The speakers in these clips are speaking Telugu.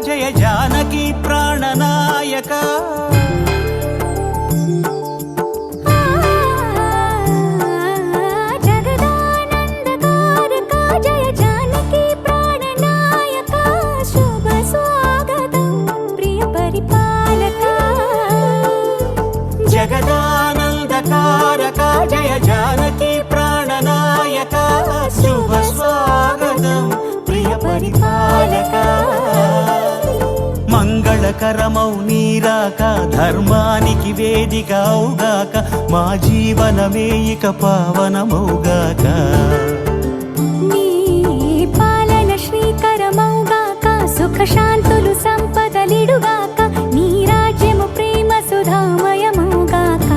జయ జానకి ప్రాణనాయక జగదానందకారక జయ జానకి ప్రాణనాయక శుభ స్వాగతం ప్రియ పరిపాలక జగదానందకారక జయ జానకి ప్రాణనాయక శుభ స్వాగతం ప్రియ పరిపాలక మంగళకరమౌ నీరాక ధర్మానికి వేదిక అవుగాక మా జీవనమే ఇక పావనమౌగాక నీ పాలన శ్రీకరమౌగాక సుఖ శాంతులు సంపదలిడుగాక నీ రాజ్యము ప్రేమ సుధామయమౌగాక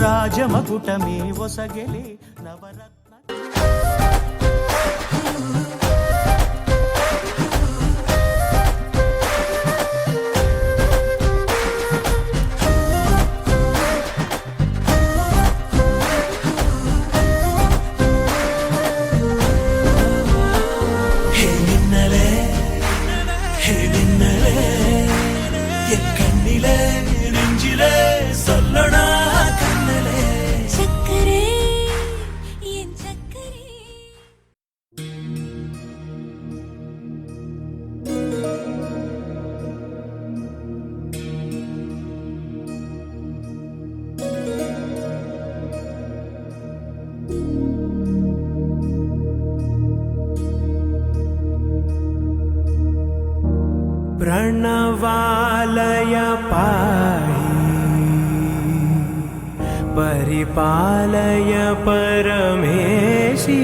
రాజమకుటమే ఒసగెలే నవరత్న கண்ணிலே நெஞ்சிலே சொல்லடா கண்ணலே చక్కరే ఏం చక్కరే प्रणवालय पाहि परिपालय परमेशी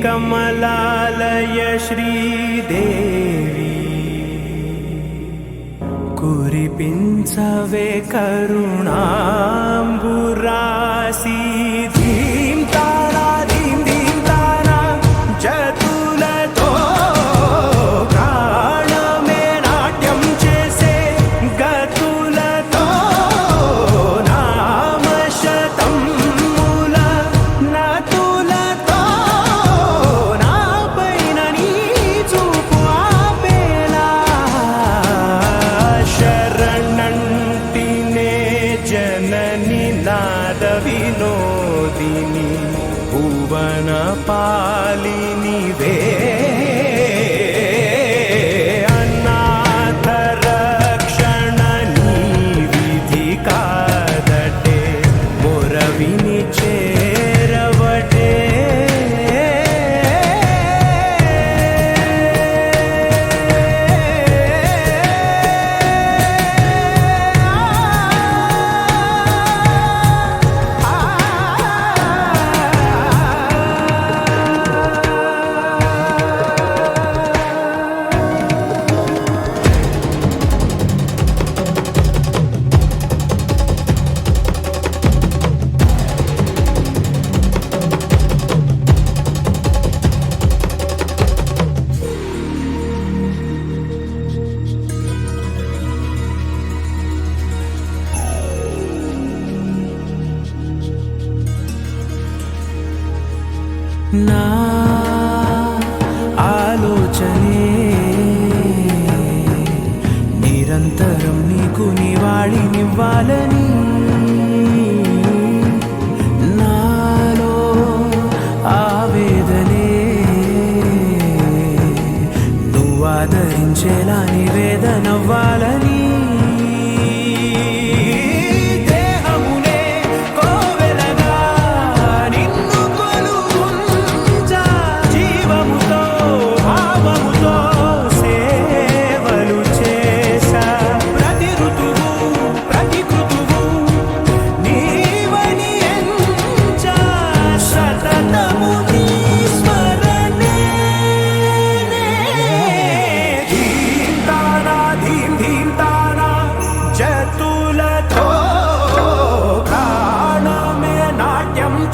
कमलालय श्रीदेवी कुरिपिंचवे करुणांबुरासी धीम तारा धीम धीम तारा जतुलतो विनोदिनी भुवन पालिनी वे अनाथ रक्षणनी विधि कादटे मोरविनी चेरवटे నా ఆలోచనే నిరంతరం నీకు నివాళినివ్వాలని నాలో ఆవేదనే నువ్వు ఆదరించేలా నివేదనవ్వాలని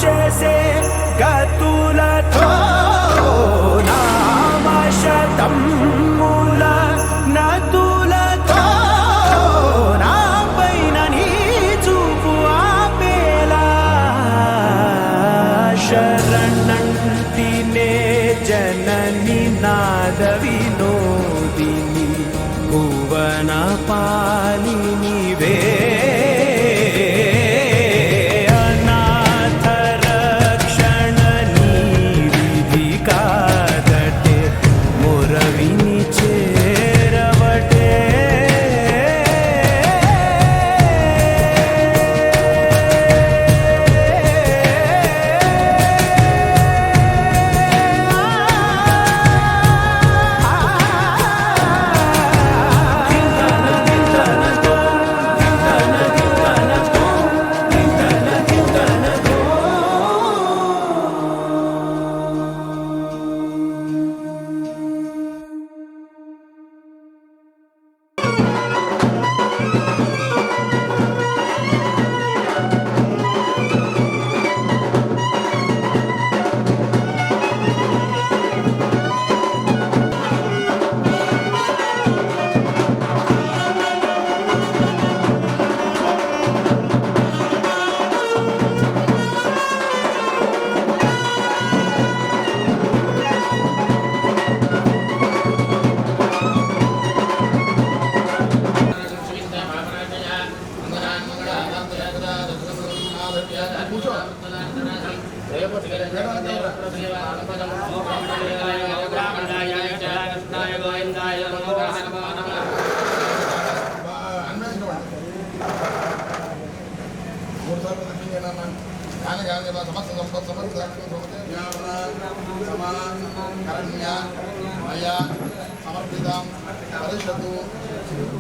చేసే గతులతో నామశతముల నతులతో నా పైన నీ చూపు ఆపేలా శరణంటినే జనని నాద వినోదిని భువన పాలినివే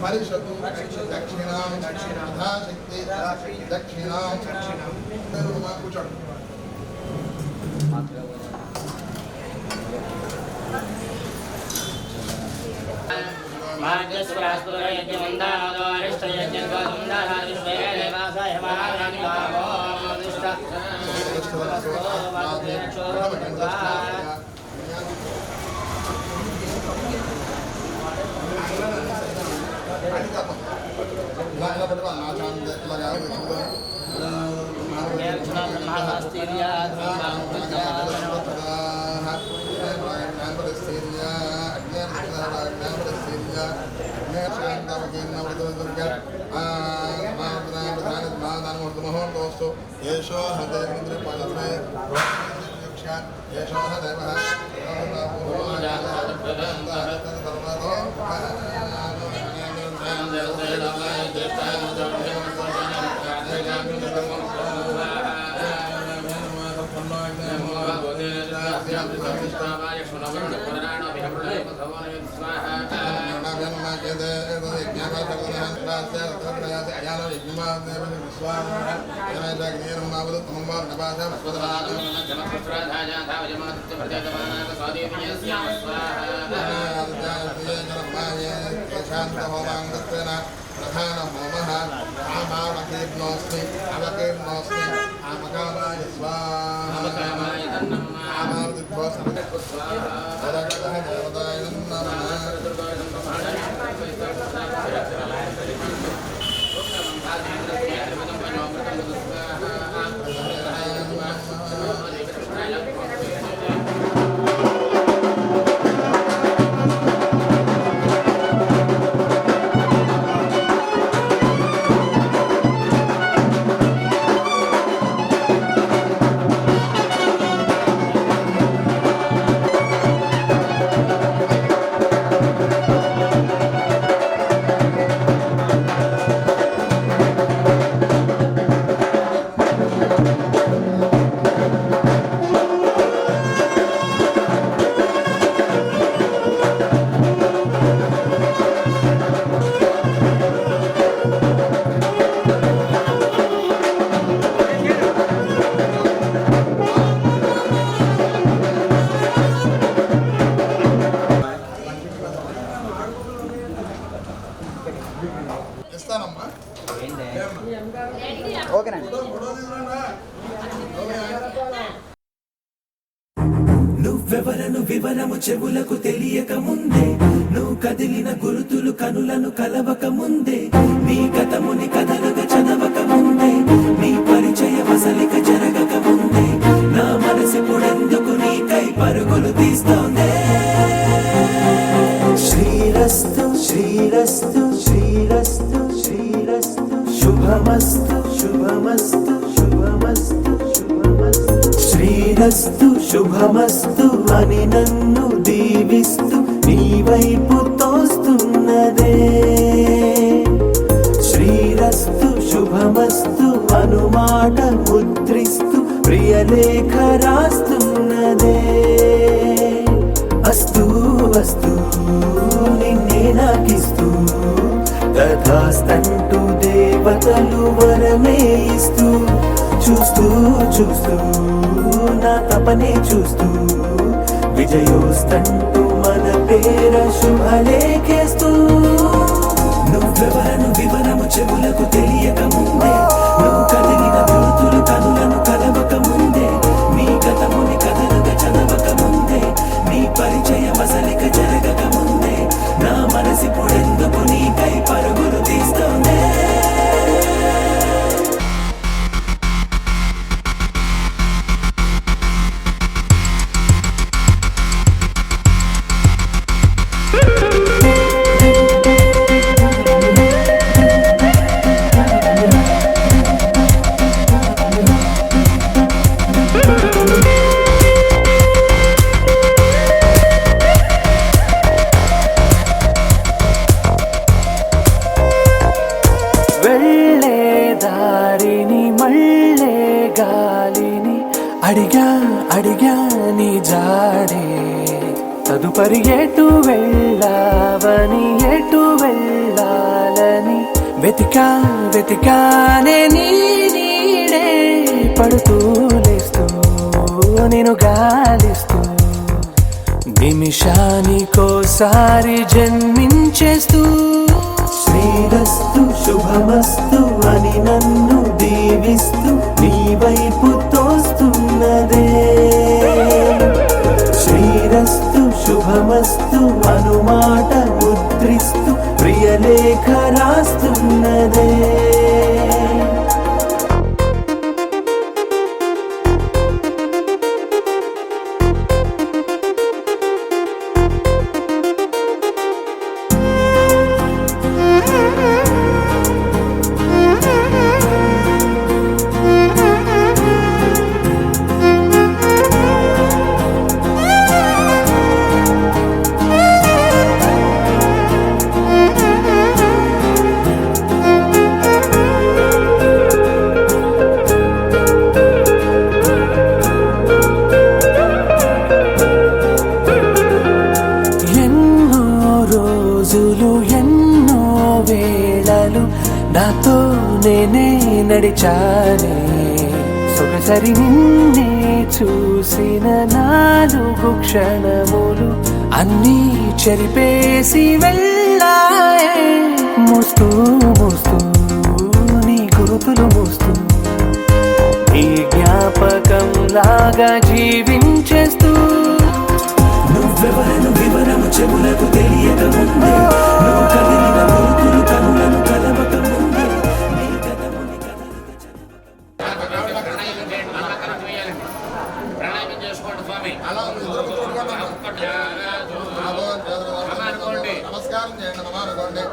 పరిషత్తు దక్షిణాం యథాశక్తి దక్షిణాం కూర్చోండి. ఇలా పెట్టుకోవాలి నా ఛానల్ ఇలాగా येषो हृदयेन्द्रियपदमे येषो देवः प्रधान होमः आमावकीर्णोऽस्मि अवकीर्णोऽस्मि आमकामाय स्वाहा आमावदिभ्योऽस्मि स्वाहा देवताय नमः ఓకేనండి. నువ్వెవరను వివరము చెవులకు తెలియక ముందే, నువ్వు కదిలిన గురుతులు కనులను కలవక ముందే, నీ గతముని కథలుగా చదవక ముందే, నీ పరిచయ వసలిక జరగక ముందే, నా మనసిపుడెందుకు నీకై పరుగులు తీస్తోందే. శ్రీరస్తు శ్రీరస్తు శ్రీరస్తు శ్రీరస్తు శుభమస్తు శుభమస్తు శుభమస్తు శుభమస్తు శ్రీరస్తు శుభమస్తు అని నన్ను దీవిస్తూ నీ వైపు తోస్తున్నదే. శ్రీరస్తు శుభమస్తు అనుమాట ముద్రిస్తూ ప్రియలేఖ రాస్తున్నదే. అస్తు అస్తు నిన్నే నాకిస్తూ తథాస్తంటూ దేవతలు వరమే ఇస్తూ, చూస్తూ చూస్తూ నా తపనే చూస్తూ విజయోస్తంటూ మన పేర శుభలేఖేస్తూ. నువ్వెవరను వివరము చెవులకు తెలియక ముందే, నువ్వు కదిలిన గుర్తులు కనులను కలవక ముందే, నీ గతముని కథలుగా చదవక ముందే, నీ పరిచయ వసలిక జరగక ముందే, నా మనసిపుడెందుకు నీకై పరుగులు తీస్తోందే. వెళ్ళే దారిని మళ్ళే గాలిని అడిగా అడిగా నీ జాడే, తదుపరి ఎటు వెళ్ళావని ఎటు వెళ్ళాలని వెతికా వెతికానే నీ నీడే, పడుతూ లేస్తూ నేను గాలిస్తూ నిమిషానికోసారి జన్మించేస్తూ. శ్రీరస్తు శుభమస్తు అని నన్ను దీవిస్తూ నీ వైపు తోస్తున్నదే. శ్రీరస్తు శుభమస్తు అనుమాట ముద్రిస్తూ ప్రియలేఖ రాస్తున్నదే. ఎన్నో వేళలు నాతో నేనే నడిచానే, సొగసరి నిన్నే చూసిన 4 క్షణములు అన్నీ చెరిపేసి వెళ్ళాయే. మోస్తూ మోస్తూ నీ గురుతులు మోస్తూ నీ జ్ఞాపకం లాగా జీవించేస్తూ. నువ్వెవరను వివరము చెవులకు తెలియక ముందే, నువ్వు కదిలిన గుర్తులు కనులను కలవక ముందే, నీ గతముని కథలుగా ప్రణామం చేసుకోండి స్వామి. నమస్కారం చేయండి. నమానుకోండి.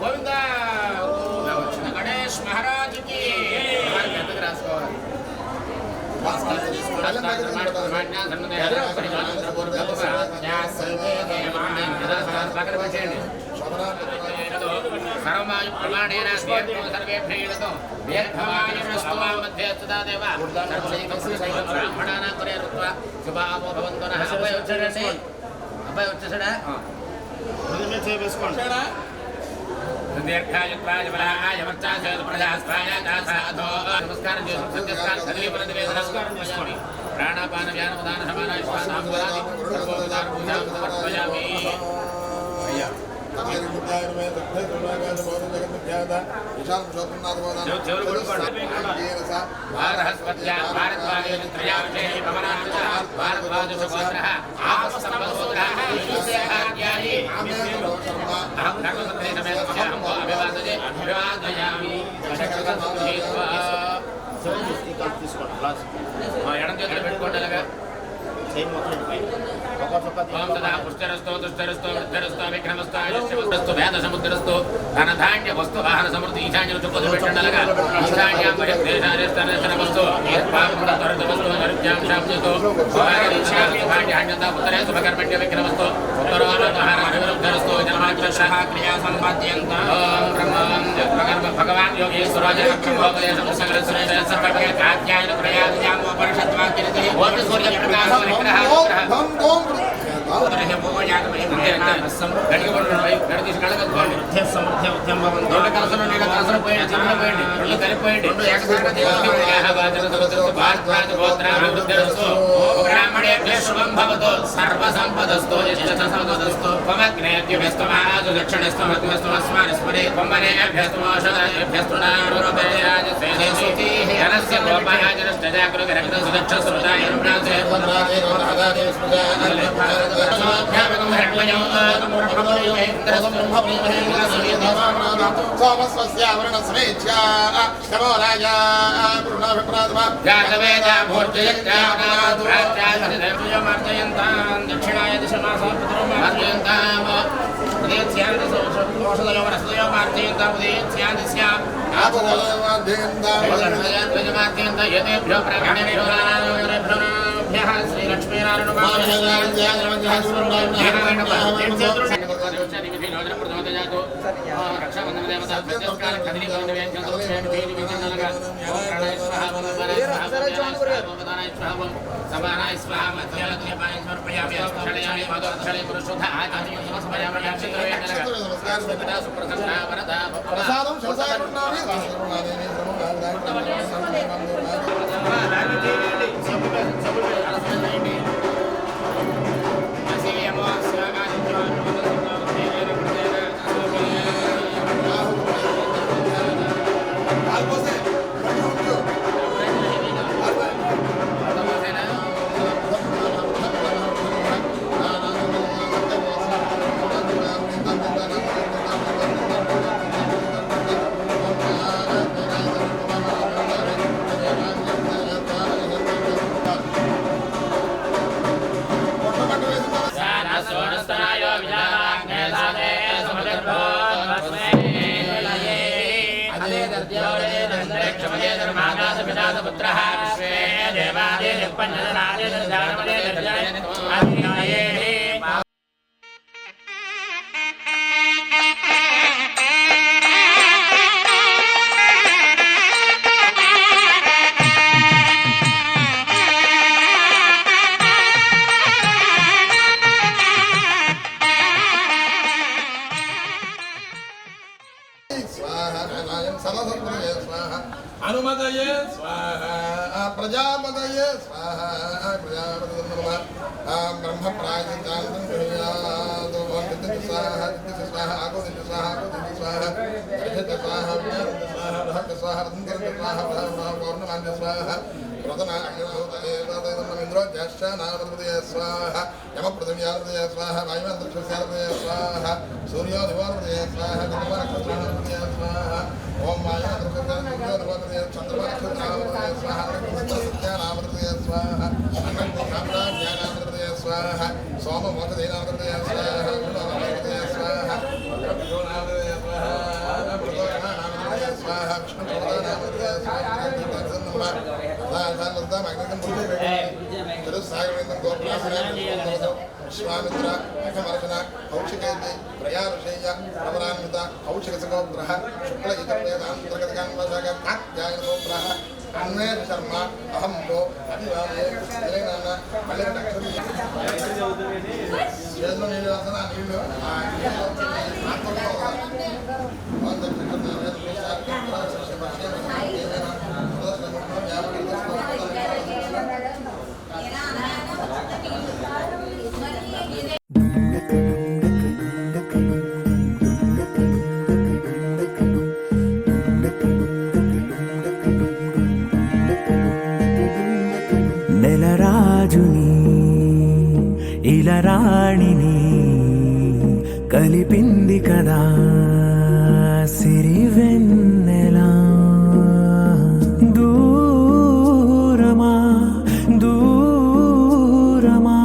గోవింద గణేష్ మహారాజుకి రాసుకోవాలి. సర్వమాయు ప్రమాణేన సర్వేభ్యో దీర్ఘమాయురస్తు మధ్య స్తుతాదేవ సర్వైకం బ్రాహ్మణానాం కురేరుత్వ శుభావో భవంతు నః. అబ్బాయి వచ్చేసాడా చేపేసుకోండి దీర్ఘాయుత్వాయ బలాయ వర్చాయ ప్రజాస్వాయ దాసాధో నమస్కారం చేసి సత్యస్కారం సర్వీపరది నమస్కారం చేసుకోండి ప్రాణాపాన వ్యాన ఉదాన సమాన విశ్వాసాంబరాది సర్వోపదాన పూజాం సమర్పయామి అయ్యా భారహస్పత్యా భారద్వాజే త్రయావిషే భవనాంచ భారద్వాజ గోత్రః ఆపస్తమసూత్రః విశేషాఖ్యాయి అహం ధర్మసత్రే సమేతస్యాహం అభివాదనే అభివాదయామి చక్షుషేత్వా ఎడం చేతులు పెట్టుకోండి అలాగా ఓం సదా పుష్కరస్తో దుష్టరస్తో వృద్ధరస్తో విక్రమస్తో ఆయుష్యవస్తు వేద సముద్రస్తో ధనధాన్య వస్తు వాహన సమృద్ధి ఈశాన్యులు చుక్కలు పెట్టండలగా ఈశాన్యాం దేశానిస్తనస్తనవస్తు పాపముడ త్వరితవస్తు నరుత్యాంశాంశతో భాగ్యాన్యత ఉత్తరే శుభకర్మణ్య విక్రమస్తో ఉత్తరోహార అభివృద్ధరస్తో జన్మాక్షరః క్రియా సంపాద్యంత ఓం బ్రహ్మం జన్మకర్మ భగవాన్ యోగేశ్వరాజ బ్రహ్మోపదేశం సంగ్రహ సర్వజ్ఞ కాత్యాయన ప్రయాజ్ఞామోపనిషద్వాక్యనిధి ఓం సూర్య ప్రకాశ విగ్రహ బ్రాహ్మణేభ్య శుభం భవతు సర్వసంపదస్తు యశ్చసంపదస్తు పమగ్నేభ్యస్తమాజు దక్షిణస్తమస్మాన్ స్మరే పమ్మనేభ్యస్తమోషధేభ్యస్తు నారుపేరాజసేసుతి ధనస్య గోపాయాజనశ్చ జాగృగరగ్న సుదక్ష సుదాయ రుణాసే దక్షిణాయ సమానాయ స్వాహ మధ్యాలయ సమర్పయామి అక్షరయామి మధుక్షరే పురుషోధ ఆచార్య సమర్పయామి అక్షరవేదనగా సుప్రసన్న వరద ప్రసాదం పుత్రః విశ్వే దేవాదే జపన్నరాదే ధారమదే దర్జాయే అనుమదయే స్వాహ ప్రజాపదయే స్వాహ ప్రజాపతి బ్రహ్మ ప్రాయచిత్తాంతం గృహ్యాతు స్వాహ స్వాహ ఆకోదిత స్వాహ ఆకోదిత స్వాహ రజత స్వాహ విజ్ఞానంద స్వాహ బృహత్ స్వాహ రతంకరత స్వాహ పౌర్ణమాన్య స్వాహ ప్రథమాగ్నింద్రో జ్యేష్ఠ నారదయ స్వాహ యమపృథివ్యారదయ స్వాహ వాయుమంత్రక్షస్యారదయ స్వాహ సూర్యో దివారదయ స్వాహ నక్షత్రారదయ స్వాహ ఓం వాయుమంత్రక్షస్యారదయ చంద్రమానక్షత్రారదయ స్వాహ సత్యానామృతయ స్వాహ అన్నంజ్ఞానామృతయ స్వాహ సోమమోక్షదేనామృతయ స్వాహ గుణనామృతయ స్వాహ నామృతయ స్వాహ స్వాహ విష్ణునామృతయ స్వాహ విశ్వామిత్ర అఖమర్జన కౌశికేతి ప్రయారుషేయ ప్రవరాన్విత కౌశిక సగోత్ర శుక్ల ఇతర్వేదాంతర్గతకాన్వశాఖాధ్యాయన సోత్ర అన్వేష్ శర్మ అహంలో అభివాదే తెలంగాణ మళ్ళీ చేతిలో నీళ్ళు రాసిన ఆ నీళ్ళు నెలరాజుని ఇలరాణిని కలిపింది కదా సిరివెన్నెలా దూరమా దూరమా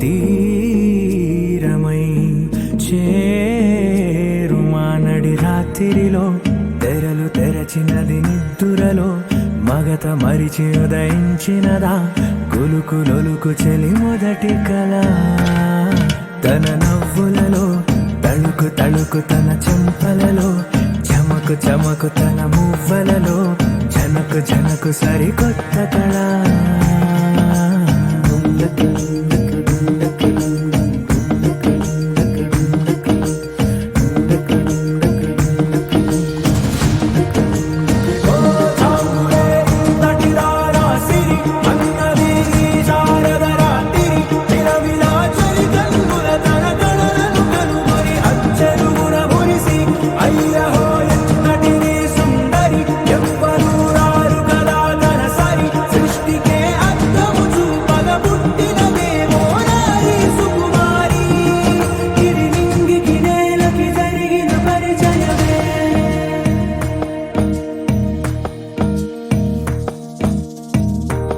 తీరమై చేరుమా నడి రాత్రిలో తెరలు తెరచినది నిద్దురలో మగత మరిచి ఉదయించినదా కులుకులొలుకు చెలి మొదటి కళ తన నవ్వులలో తళుకు తళుకు తన చెంపలలో చమకు చమకు తన మువ్వలలో జనకు జనకు సరికొత్త కళ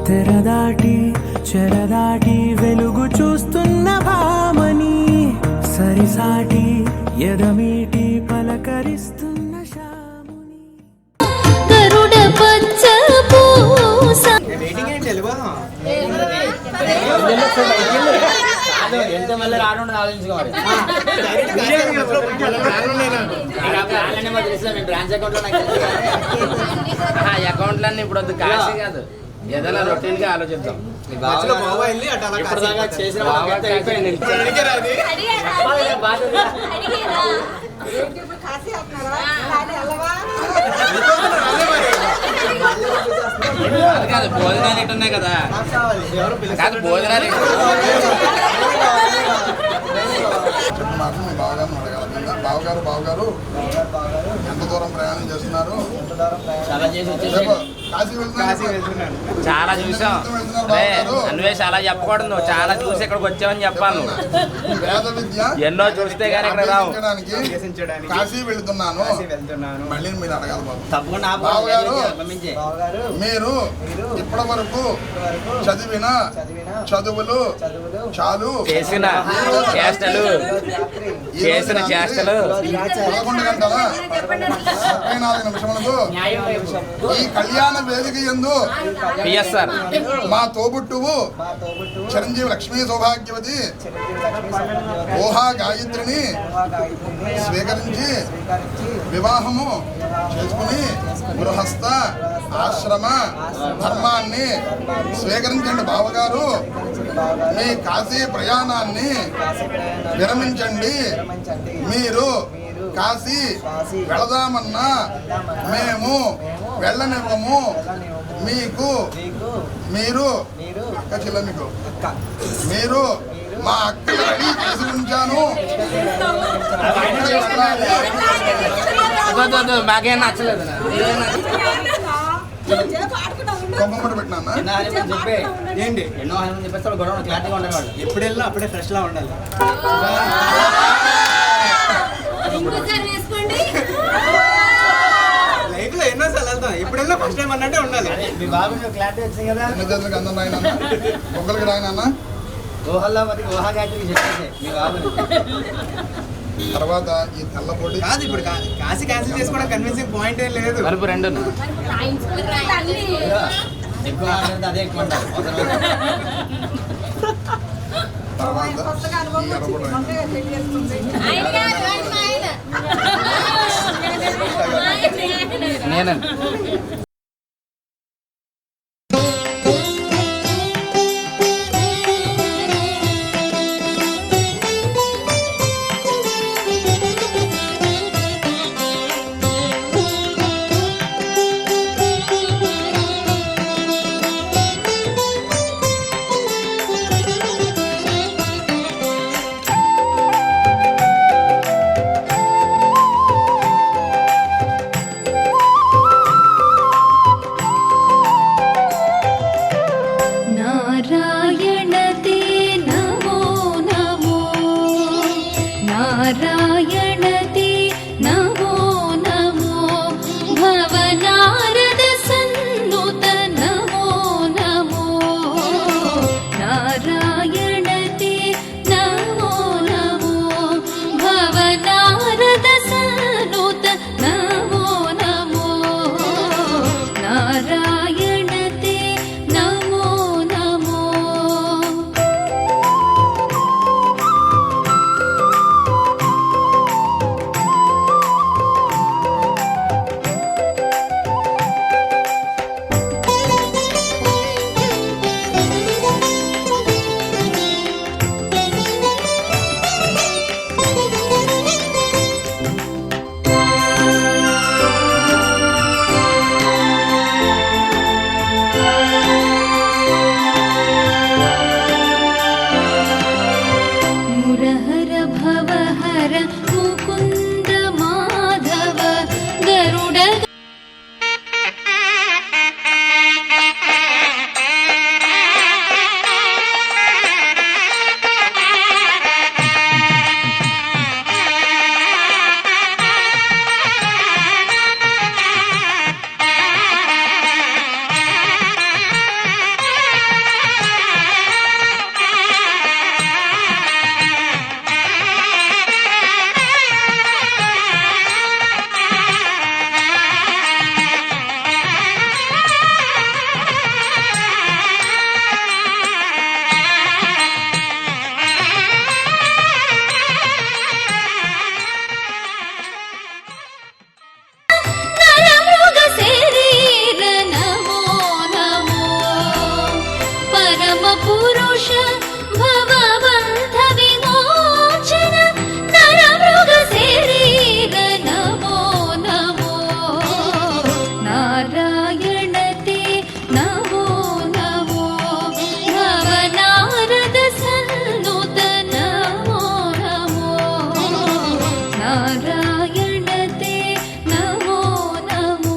తెరదాటి చెరదాటి వెలుగు చూస్తున్న భామని సరిసాటి ఎదమీటి పలకరిస్తున్న శాముని గరుడ పచ్చ పూస ఎంత మళ్ళీ రాను ఆలోచించుకోవాలి బ్రాంచ్ అకౌంట్ అకౌంట్లన్నీ ఇప్పుడు వద్దు కాశీ కాదు ఏదైనా రొటీన్ గా ఆలోచిద్దాం ఇప్పుడు దాకా చేసిన కాదు భోజనాలు ఇట్టున్నాయి కదా కాదు భోజనాలు మాత్రం మీ బావగారిని అడగాలి. బావగారు ఎంత దూరం ప్రయాణం చేస్తున్నారు? చాలా చేసి రేపు వచ్చేసి కాశీ వెళ్తున్నారు. చాలా చూసాం అదే అన్వేష్ అలా చెప్పకూడదు నువ్వు చాలా చూసి ఇక్కడికి వచ్చావని చెప్పాను వేద విద్య ఎన్నో చూస్తే కానీ ఇక్కడ రావు అభ్యసించడానికి కాశీ వెళ్తున్నాను. మళ్ళీ మీరు అడగాలి బాబు. తప్పకుండా బావగారు మీరు ఇప్పటి వరకు చదివిన చదువులు చాలు. చేసిన చేష్టలు చేసిన చేష్టలు 11 గంటల 34 నిమిషములకు ఈ కళ్యాణ వేదిక యందు పిఎస్ఆర్ మా తోబుట్టువు చిరంజీవి లక్ష్మీ సౌభాగ్యవతి ఊహా గాయత్రిని స్వీకరించి వివాహము చేసుకుని గృహస్థ ఆశ్రమ ధర్మాన్ని స్వీకరించండి బావగారు. మీ కాశీ ప్రయాణాన్ని విరమించండి. మీరు కాశీ వెళదామన్నా మేము వెళ్ళనివ్వము. మీకు మీరు అక్క చెల్ల మీకు మీరు మా అక్కని రెడీ చేసి ఉంచాను. మాకేం నచ్చలేదు కొమ్మమ్మడి పెట్టినా చెప్పే ఏంటి ఎన్నో హామీలు చెప్పేస్తాడు గొడవ క్లారిటీగా ఉండేవాడు ఎప్పుడు వెళ్ళినా అప్పుడే ఫ్రెష్ లా ఉండాలి. లైఫ్ లో ఎన్నో సార్లు వెళ్తాం, ఎప్పుడు వెళ్ళినా ఫస్ట్ టైం అన్నట్టే ఉండాలి. మీ బాబు క్లారిటీ వచ్చింది కదా ఎన్ని చేతులకు అందం రాయనన్నా ఒక్కరికి రాయనన్నా. ఊహల్లో మరి ఊహా గాయత్రికి చెప్పేసి మీ బాబు తర్వాత ఈ తెల్లపొడి కాదు ఇప్పుడు కాశీ క్యాన్సిల్ చేసుకోవడం కన్విన్సింగ్ పాయింట్ ఏం లేదు. కలుపు రెండు ఎక్కువ మాట్లాడితే అదే ఎక్కువ అంటారు. తర్వాత ఈ ఎర్రపొడి నేనండి नारायण ते नमो नमो भवनारद सन्नुत नमो नमो नारायण ते नमो नमो भवनारद सन्नुत नमो नमो नारायण ते नमो नमो मुरहर भवहर मुकुन्द माधव गरुड नरमृग शरीर नमो नमो परम पुरुष भवबन्ध विमोचन नरमृग शरीर नमो नमो नारायण ते नमो नमो भवनारद सन्नुत नमो नमो नारायण ते नमो नमो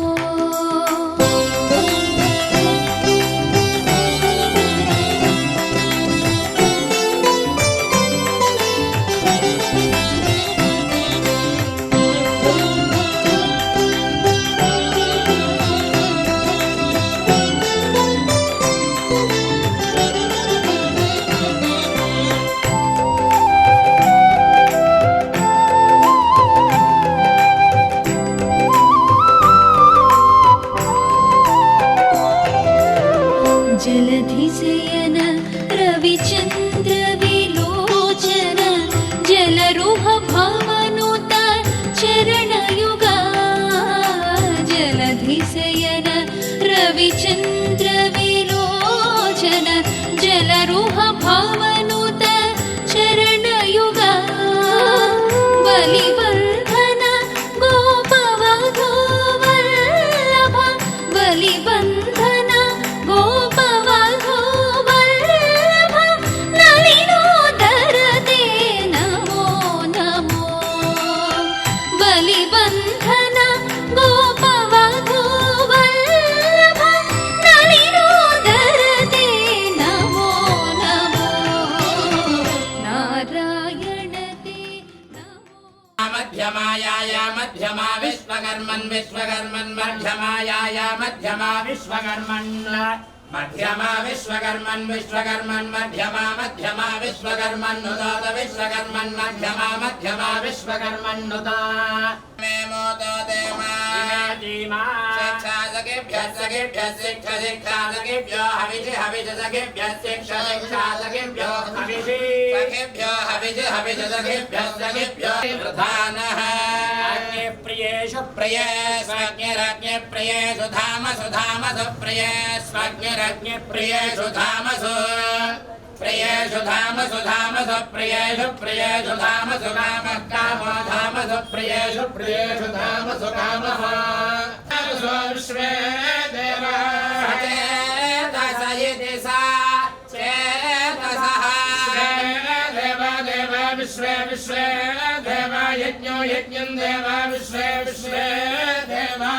जलधिशयन रविचन्द्र विलोचन जलरुह भवनुत चरणयुगा जलधिशयन रविचन्द्र विलोचन जलरुह भवनुत चरणयुगा बलिवर्धन गोपवधो वल्लभ बलिबन्धन गोपवधो वल्लभ नलिनोदर ते नमो नमो बलिबन्धन गोपवधो वल्लभ नलिनोदर ते नमो नमो नारायण ते नमो मध्यमायाय मध्यमा विश्वकर्मन् विश्वकर्मन् मध्यमायाय मध्यमा विश्वकर्मन् मध्यमा विश्वकर्मन् विश्वकर्मन् मध्यमा मध्यमा विश्वकर्मन् नुदात विश्वकर्मन् मध्यमा मध्यमा विश्वकर्मन् नुदा मे मोदो देमा शिक्षा सखेभ्यः सखेभ्यः शिक्षा शिक्षा सखेभ्यो हविषि हविषि सखेभ्यः शिक्षा शिक्षा सखेभ्यो हविषि सखेभ्यो हविषि हविषि सखेभ्यः सखेभ्यो प्रधानः प्रियेषु प्रिये स्वज्ञरज्ञ प्रियेषु धामसु धामसु प्रिये स्वज्ञरज्ञ प्रियेषु धामसु प्रियेषु धामसु धामसु प्रियेषु प्रियेषु धामसु कामः कामो धामसु प्रियेषु प्रियेषु धामसु कामः विश्वे देवा चेतस इति सा चेतसः देवा देवा विश्वे विश्वे देवा यज्ञो यज्ञं देवा विश्वे विश्वे देवा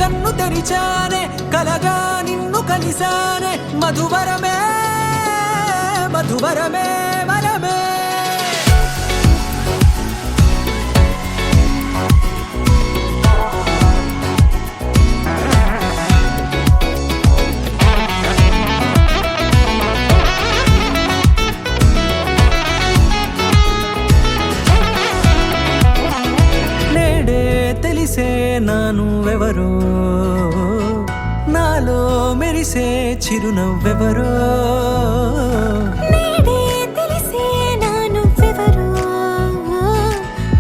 కన్ను తెరిచానే కలగా నిన్ను కలిసానే మధువరమే మధువరమే వరమే తెలిసే నానువెవరో నాలో మెరిసే చిరునవ్వెవరో నేడే తెలిసే నానువెవరో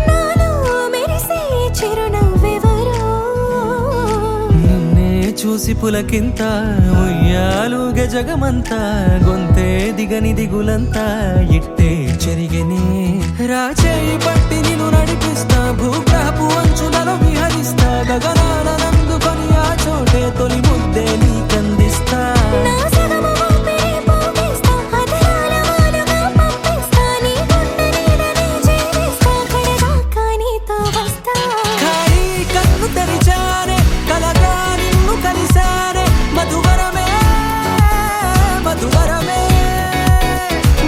నాలో మెరిసే చిరునవ్వెవరో నిన్నే చూసి పులకింత ఉయ్యాలుగ జగమంతా గొంతే దిగని దిగులంతా ఇట్టే చెరిగనే రాచేయి పట్టి నిన్ను నడిపిస్తా భూగ్రహపు అంచులలో విహరిస్తా గగనాల నందుకొని ఆ చోటే తొలి ముద్దే నీకందిస్తా నా సగము ఊపిరి పోగిస్తా అధరాల వాలుగా పంపిస్తా నీ గుండె నీడనే చేరిస్తా కడదాకా నీతో వస్తా ఖాళీ కన్ను తెరిచానే కలగా నిన్ను కలిసానే మధువరమే మధువరమే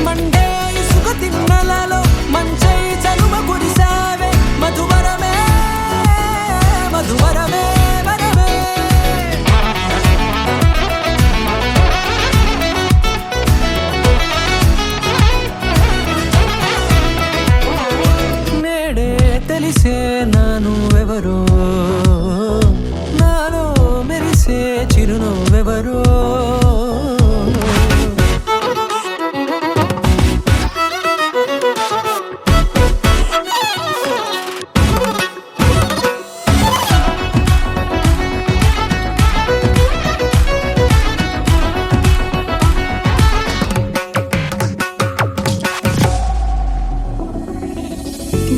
మండే ఇసుక తిన్నలలో మంచై చలువ కురిసావే మధువరమే మధువరమే వరమే నేడే తెలిసే నానువెవరో నాలో మెరిసే చిరునవ్వెవరో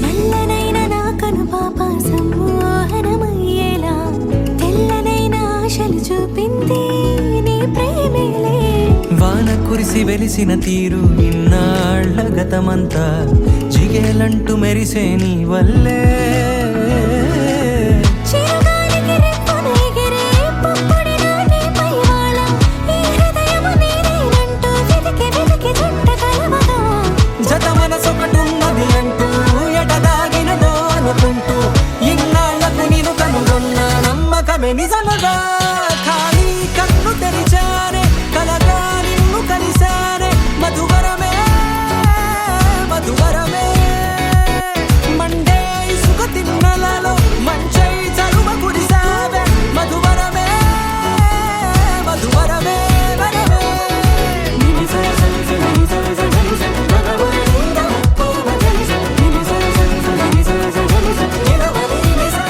నల్లనైన నా కనుపాప సమ్మోహనమయ్యేలా తెల్లనైన ఆశలు చూపింది నీ ప్రేమేలే వాన కురిసి వెలిసిన తీరు ఇన్నాళ్ల గతమంతా జిగేలంటూ మెరిసే నీ వల్లే చిరుగాలికి రెప్పన ఎగిరే పుప్పొడిన నీ పైవాళ ఈ హృదయము నీదేనంటూ వెతికి వెతికి జంట కలవగా జత మనసొకటున్నది అంటూ ఎటదాగినదో అనుకుంటూ ఇన్నాళ్లకు నేను కనుగొన్న నమ్మకమే నిజముగా ఖాళీ కన్ను తెరిచానే కలగా నిన్ను కలిసానే మధువరమే మధువరమే మండే ఇసుక తిన్నలలో మంచై చలువ కురిసావే మధువరమే మధువరమే వరమే నిని సర సర సర ని సర సర ని సర భగవని నిని సర సర సర ని సర సర ని సర నిరవని ని సర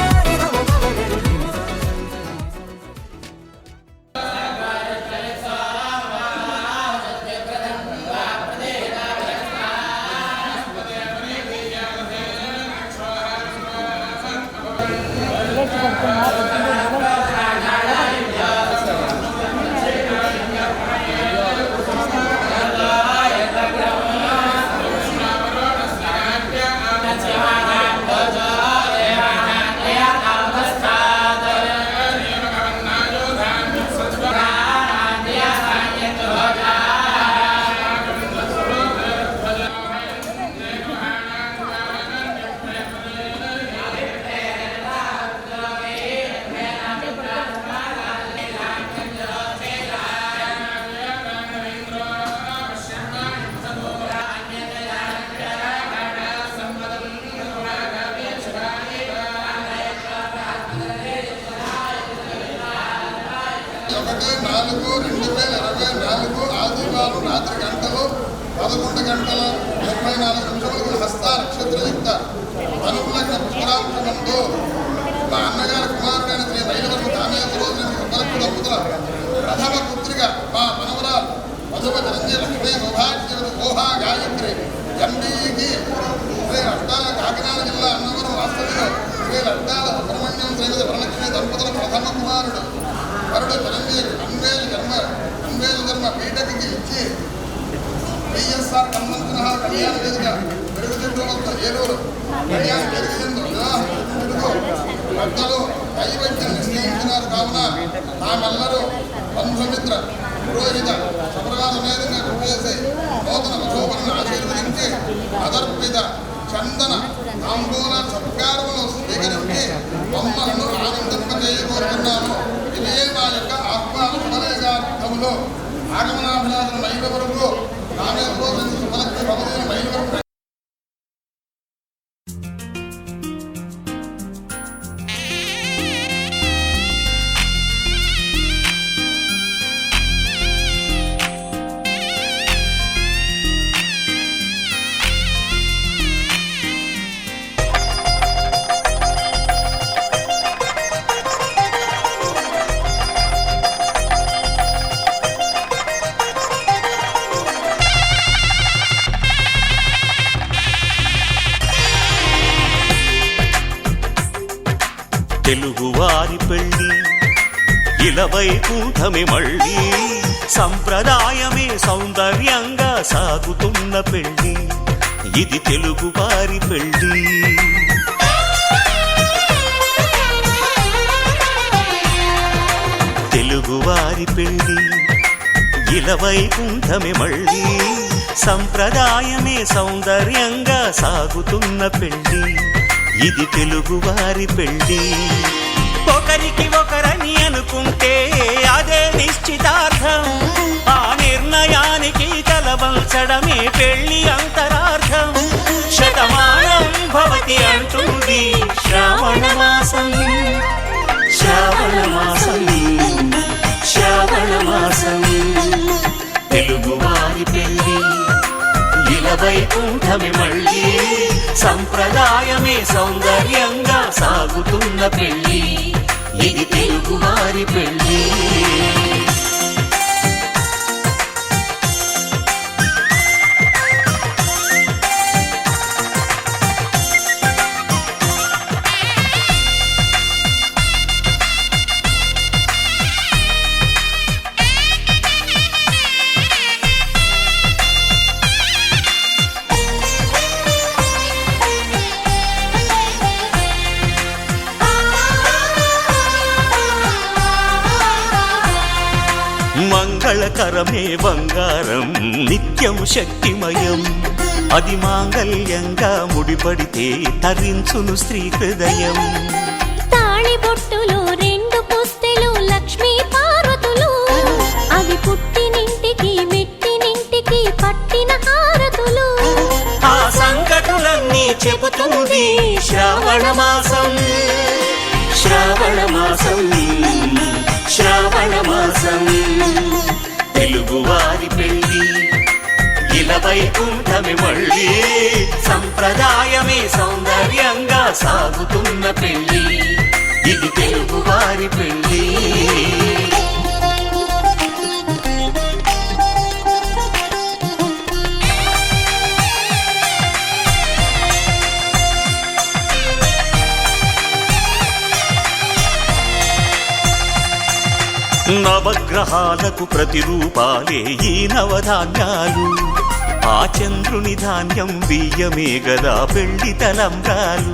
ఆదివారం రాత్రి గంటలు 11 గంటల 34 నిమిషములకు హస్త నక్షత్రయుక్త అనులగ్న పుష్కరాంశమందు మా అన్నగారి కుమారుడైన శ్రీ మైలవరం కామేశ్వరోజు దంపతుల ప్రథమ పుత్రిక మా మనవరాలు మధువ చిరంజీవి లక్ష్మీ సౌభాగ్యవతి ఓహా గాయత్రి ఎంబీకి శ్రీ అష్టాల కాకినాడ జిల్లా అన్నవరం వాస్తవ్యులు శ్రీ అష్టాల సుబ్రహ్మణ్యం శ్రీమతి వరలక్ష్మి దంపతుల ప్రథమ కుమారుడు వరుడు చిరంజీవి అన్వేలు జన్మ బీటెక్కి ఇచ్చి వైఎస్ఆర్ కన్వెన్షన్ హాల్ కళ్యాణ వేదిక పెరుగుతిట్టు వద్ద ఏలూరు కళ్యాణ వేదిక యందు వివాహం జరుగుతూ పెద్దలు దైవజ్ఞం నిశ్చయించినారు కావున తామెల్లరూ బంధుమిత్ర పురోహిత సంప్రదాయ వేదికగా చేసి నూతన వధూవరులను ఆశీర్వదించి అదర్పిత చందన తాంబూల సత్కారములు స్వీకరించి మమ్మలను ఆనందింపజేయబోతున్నాము. ఇదే మా యొక్క ఆహ్వాన శుభలేఖార్థములో ఆగమనాభిలాషణ మైల వరకు రామేశ్వర శుభలక్ష్మి భవదీన మైల వరకు తెలుగువారి పెళ్ళి ఇలవైకుంఠమే మళ్ళీ సంప్రదాయమే సౌందర్యంగా సాగుతున్న పెళ్ళి ఇది తెలుగువారి పెళ్ళి. తెలుగువారి పెళ్ళి ఇలవైకుంఠమే మళ్ళీ సంప్రదాయమే సౌందర్యంగా సాగుతున్న పెళ్ళి ఇది తెలుగువారి పెళ్ళి. ఒకరికి ఒకరని అనుకుంటే అదే నిశ్చితార్థం, ఆ నిర్ణయానికి తలవంచడమే పెళ్ళి అంతరార్థం. శతమానం భవతి అంటుంది శ్రావణ మాసం, శ్రావణ మాసం, శ్రావణ మాసం. తెలుగువారి పెళ్ళి ఇలవైకుంఠమే మళ్ళీ సంప్రదాయమే సౌందర్యంగా సాగుతున్న పెళ్ళి ఇది తెలుగువారి పెళ్ళి. మంగళకరమే బంగారం నిత్యం శక్తిమయం, అది మాంగళ్యంగా ముడిపడితే తరించును స్త్రీ హృదయం. తాళి బొట్టులో రెండు పుస్తెలు లక్ష్మీ పార్వతులు, అవి పుట్టినింటికి మెట్టినింటికి పట్టిన హారతులు. ఆ సంకటులన్నీ చెబుతుంది శ్రావణ మాసం, శ్రావణ మాసం, శ్రావణ మాసం. తెలుగువారి పెళ్ళి ఇలవైకుంఠమే మళ్ళీ సంప్రదాయమే సౌందర్యంగా సాగుతున్న పెళ్ళి ఇది తెలుగువారి పెళ్ళి. నవగ్రహాలకు ప్రతిరూపాలే ఈ నవధాన్యాలు, ఆ చంద్రుని ధాన్యం బియ్యమే గదా పెళ్లి తలంబ్రాలు.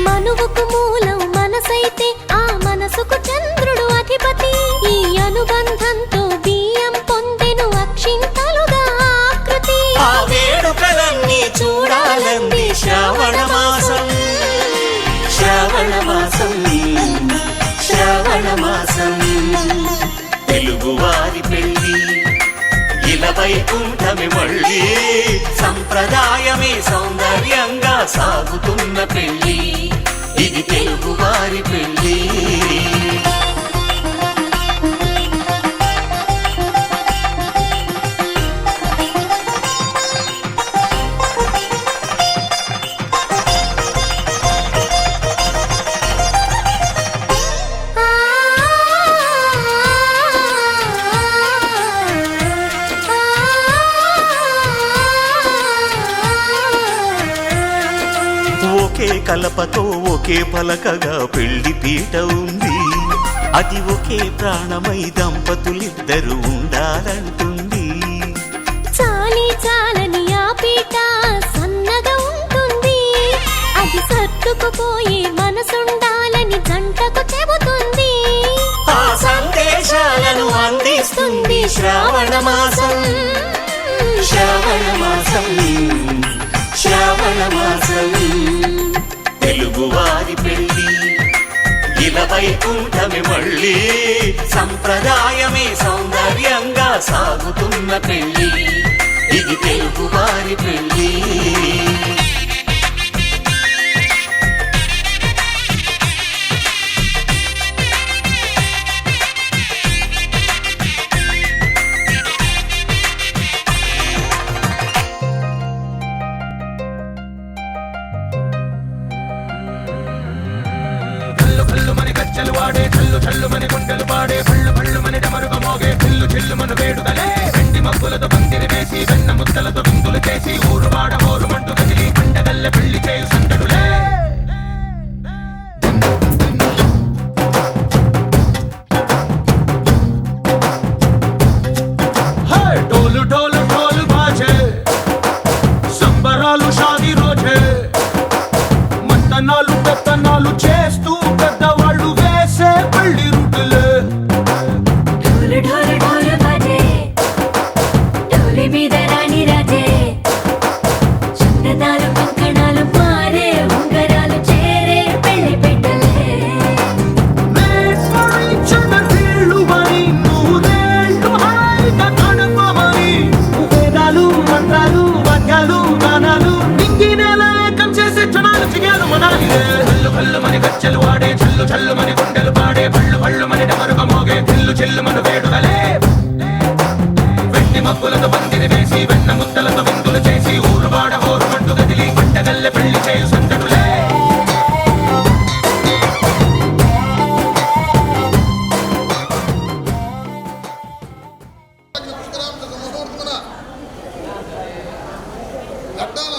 మనువుకు మూలం మనసైతే ఆ మనసుకు చంద్రుడు అధిపతి, ఈ అనుబంధంతో బియ్యం పొందెను అక్షింతలుగా ఆకృతి. ఆ వేడుకలన్నీ చూడాలంది శ్రావణ మాసం, శ్రావణ మాసం, శ్రావణ మాసం. తెలుగువారి పెళ్ళి ఇలవైకుంఠమే మళ్ళీ సంప్రదాయమే సౌందర్యంగా సాగుతున్న పెళ్ళి ఇది తెలుగువారి పెళ్ళి. ఒకే కలపతో ఒకే పలకగా పెళ్లి పీట ఉంది, అది ఒకే ప్రాణమై దంపతులిద్దరు ఉండాలంటుంది. చాలి చెప్పుకుపోయే మనసుండాలని జంటకు చెబుతుంది. ఆ సందేశాలను అందిస్తుంది శ్రావణ మాసం, శ్రావణ మాసం, శ్రావణ మాసం. తెలుగువారి పెళ్ళి ఇలా వైకుంఠమి మళ్ళీ, సంప్రదాయమే సౌందర్యంగా సాగుతున్న పెళ్ళి, ఇది తెలుగువారి పెళ్ళి. గజ్జలు వాడే చల్లు చల్లు మని గుండెలు పాడే పళ్ళు పళ్ళు మని డమరుగ మోగే చిల్లు చిల్లు మన వేడుదలే. వెండి మబ్బులతో పందిరి వేసి వెన్న ముద్దలతో విందులు చేసి ఊరు వాడ ఊరు మంటు కదిలి పండగల్ల పెళ్లి చేయు సందడులే. డోలు డోలు డోలు బాజే సంబరాలు షాదీ రోజే, మంతనాలు పెత్తనాలు చేస్తూ పెద్దవాళ్ళు వేసే పెళ్లి రుటులే. ఢోలు ఢోలు ఢోలు బాజే, ఢోలి మీద రాణి రాజే, చందనాలు కంకణాలు మారే ఉంగరాలు చేరే పెళ్లి పెట్టలే. వేదాలు మంత్రాలు వాద్యాలు గానాలు నింగినేల ఏకం చేసే క్షణాలు చిగాలు మనాలి. కల్లు కల్లు మని గజ్జలు వాడే చల్లు చల్లు మని గుండెలు పాడే పళ్ళు పళ్ళు మని డమరుగ మోగే చిల్లు చిల్లు మన వేడుదలే. వెండి మబ్బులతో పందిరి వేసి వెన్న ముద్దలతో విందులు చేసి ఊరు వాడ ఊరు మంటు గదిలి పంటగల్లె పెళ్లి చేయు సందడులే. గడ్డాల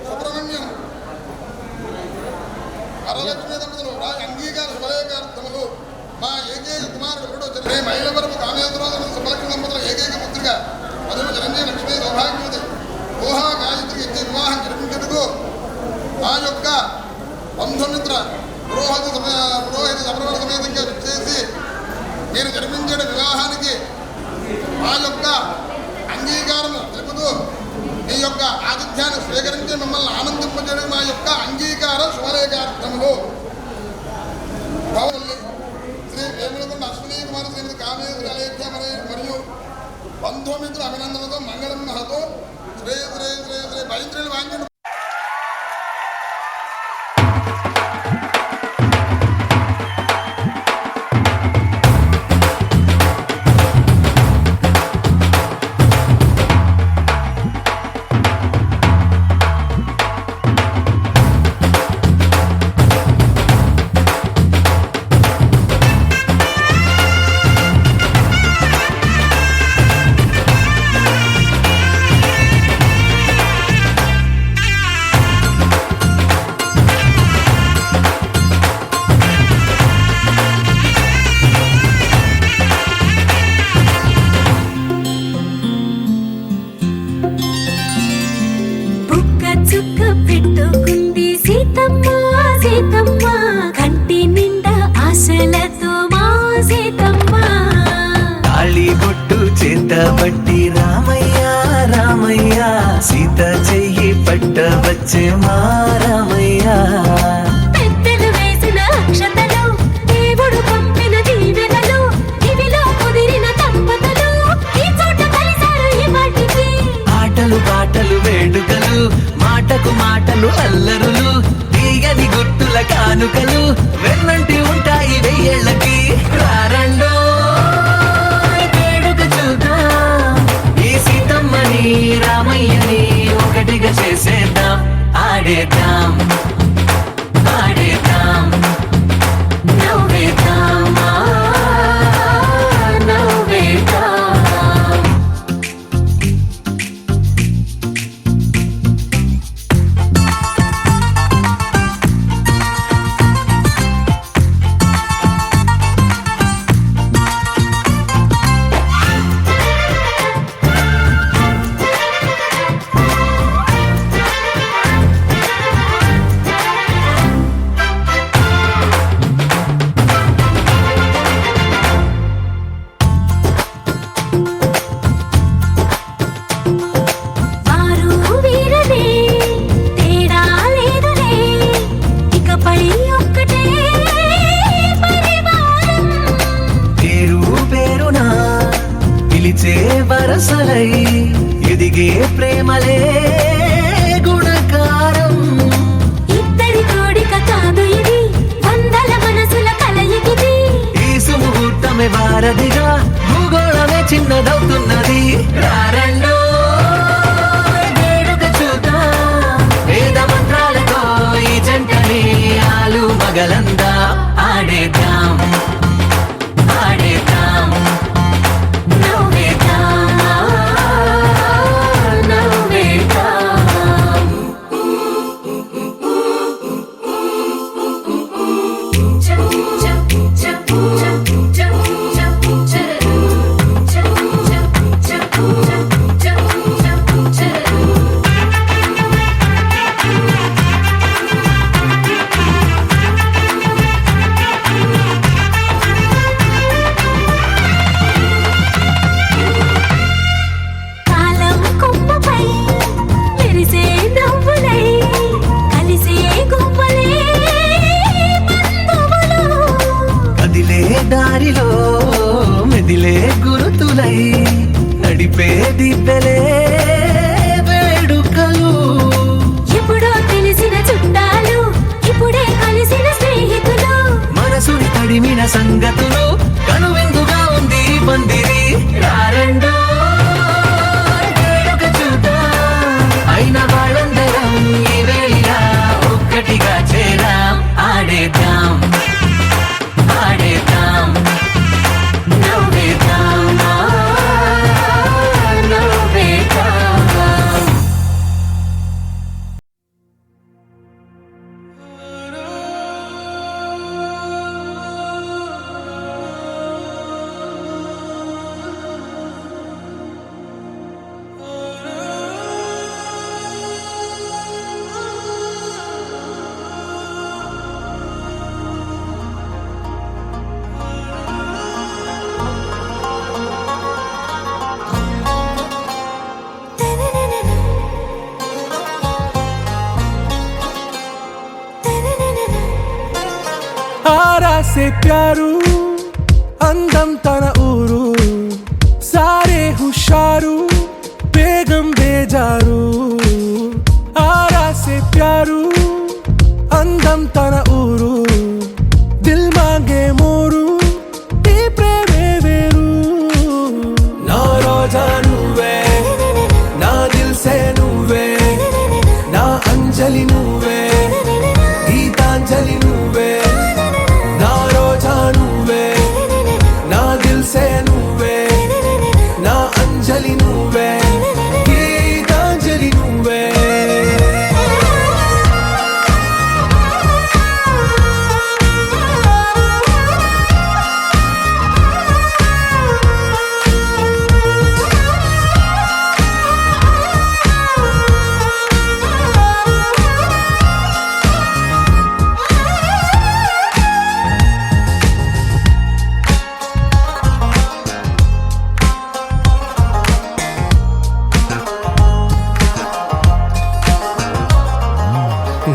సుబ్రహ్మణ్యం వరలక్ష్మి దంపతులు అంగీకార శుభలేఖార్థములు మా ఏకైక కుమారుడు శ్రీ మైలవరపు కామేంద్రోదర సుబ్బలక్ష్మి దంపతుల ఏకైక పుత్రిక మధుమ చిరంజీవి లక్ష్మీ సౌభాగ్యవతి ఊహా గాయత్రికి ఇచ్చి వివాహం జరిపించేందుకు మా యొక్క బంధుమిత్ర పురోహిత సభ్రుల సమేతంగా చేసి మీరు జరిపించే వివాహానికి మా యొక్క అంగీకారం తెలుపుతూ మీ యొక్క ఆతిథ్యాన్ని స్వీకరించి మిమ్మల్ని ఆనందింపజేయడం మా యొక్క అంగీకార శుభలేఖార్థములు. శ్రీ వేములకొండ అశ్విని కుమార్ శ్రీమతి కామేశ్వరి అలేఖ్య మరియు బంధుమిత్రుల అభినందనతో మంగళం మహతో శ్రీ శ్రీ శ్రీ శ్రీ పైత్రులు వాంఛ. చుక్క పెట్టుకుంది సీతమ్మ సీతమ్మ, కంటి నిండా ఆశలతో మా సీతమ్మ. తాళి బొట్టు చేతబట్టి రామయ్య రామయ్య, సీత చెయ్యి పట్ట వచ్చే మా రామయ్య. పెద్దలు వేసిన అక్షతలు, దేవుడు పంపిన దీవెనలు, ఇవిలో కుదిరిన దంపతులు ఈ చోట కలిసారు ఈ వాటికి. ఆటలు పాటలు వేడుకలు, మాటకు మాటలు అల్లరులు, తీయని గుట్టుల కానుకలు వెన్నంటి ఉంటాయి వెయ్యేళ్ళకి. రారండో వేడుక చూద్దాం, ఈ సీతమ్మని రామయ్యని ఒకటిగా చేసేద్దాం. ఆడేద్దాం ఆడేద్దాం నవ్వేద్దాం నవ్వేద్దాం. ఆరా సే ప్యారు అందం తన ఊరు సారే హుషారు బేగం బేజారు ఆరా సే ప్యారు అందం తన ఊరు దిల్ మాంగే మోరు ఈ ప్రేమే వేరు నా రోజా నువ్వే నా దిల్ సే నువ్వే నా అంజలి నువ్వే గీతాంజలి నువ్వే నా రోజా నువ్వే నా దిల్ సే నువ్వే నా అంజలి నువ్వే గీతాంజలి నువ్వే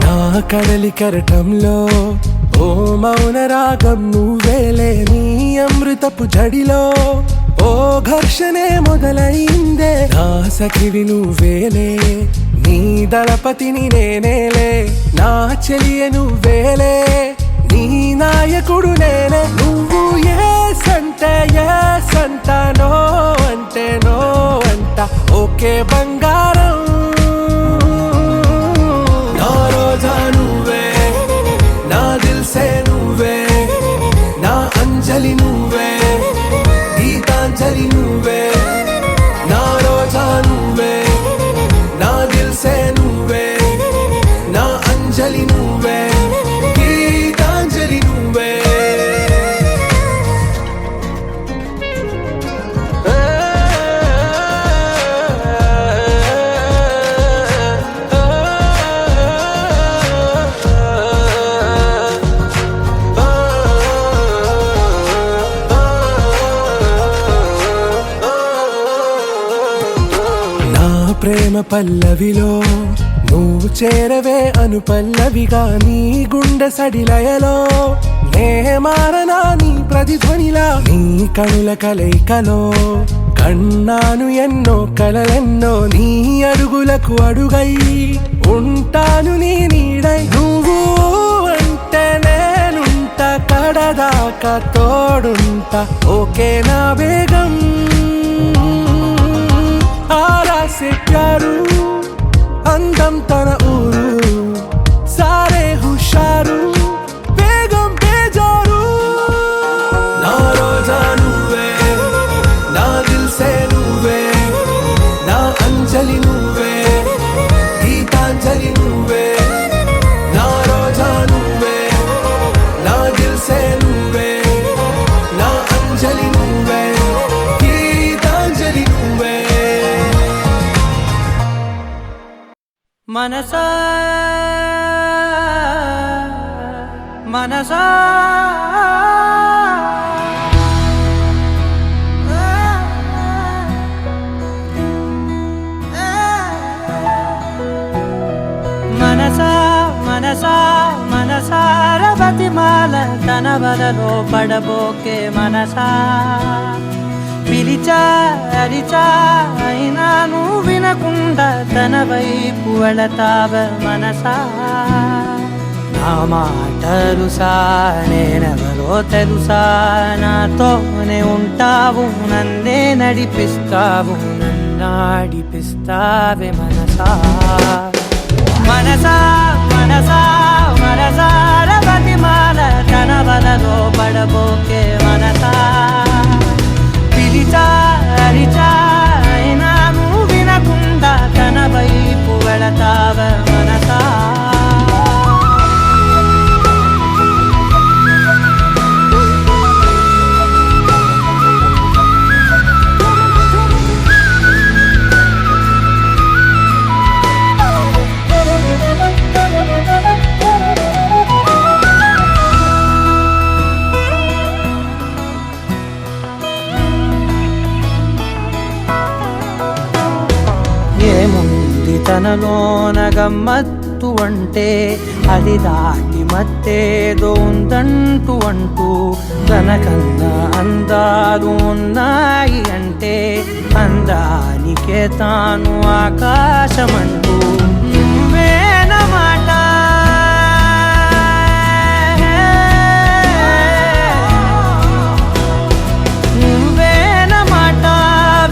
నా కడలి కెరటంలో ఓ మౌన రాగం నువ్వేలే నీ అమృతపు జడిలో ఓ ఘర్షణే మొదలైందే నా సఖివి నువ్వేలే నీ దళపతిని నేనేలే నా చెలియ నువ్వేలే నీ నాయకుడు నేనే నువ్వు ఏ సంట నో అంటే నో అంట ఓకే బంగారం నా రోజా నువ్వే నా దిల్ సే నువ్వే నా అంజలి నువ్వే గీతాంజలి నువ్వే నా రోజా నువ్వే నా దిల్ సే నువ్వే నా అంజలి నువ్వే గీతాంజలి నువ్వే నా ప్రేమ పల్లవిలో నువ్వు చేరవే అను పల్లవిగా నీ గుండె సడిలయలో నే మారనా నీ ప్రతిధ్వనిలా నీ కనుల కలయికలో కన్నాను ఎన్నో కలలెన్నో నీ అడుగులకు అడుగై ఉంటాను నీ నీడై నువ్వు అంటే నేనుంట కడదాకా తోడుంటా ఓకే నా బేగం ఆరా సే ప్యారు అందం తన ఊరు సారే హుషారు బేగం బేజారు నా రోజా నువ్వే నా దిల్ సే నువ్వే నా అంజలి నువ్వే గీతాంజలి నువ్వే నా రోజా నువ్వే నా దిల్ సే నువ్వే నా అంజలి నువ్వే గీతాంజలి నువ్వే మనసా మనసా మనసా మనసా మనసార బతిమాల తన వలలో పడబోకే మనసా పిలిచా అరిచా అయినా నువ్వు వినకుండా తన వైపు వెళతావ మనసా నా మాటలుసా నేనెవరో తెలుసా నాతోనే ఉంటావు నన్నే నడిపిస్తావు నన్నాడిపిస్తావే మనసా మనసా మనసా మనసార బతిమాల తన వలలో పడబోకే మనసా పిలిచా అరిచా అయినా నువ్వు వినకుండా తన వైపు వెళతావ మనసా ఏముంది తనలోన గమ్మత్తు మత్తు అంటే అది దాటి మత్తేదో ఉందంటూ అంటూ తనకన్నా అందాలు ఉన్నాయి అంటే అందానికే తాను ఆకాశమంటూ నువ్వేనమాట నువ్వేనమాట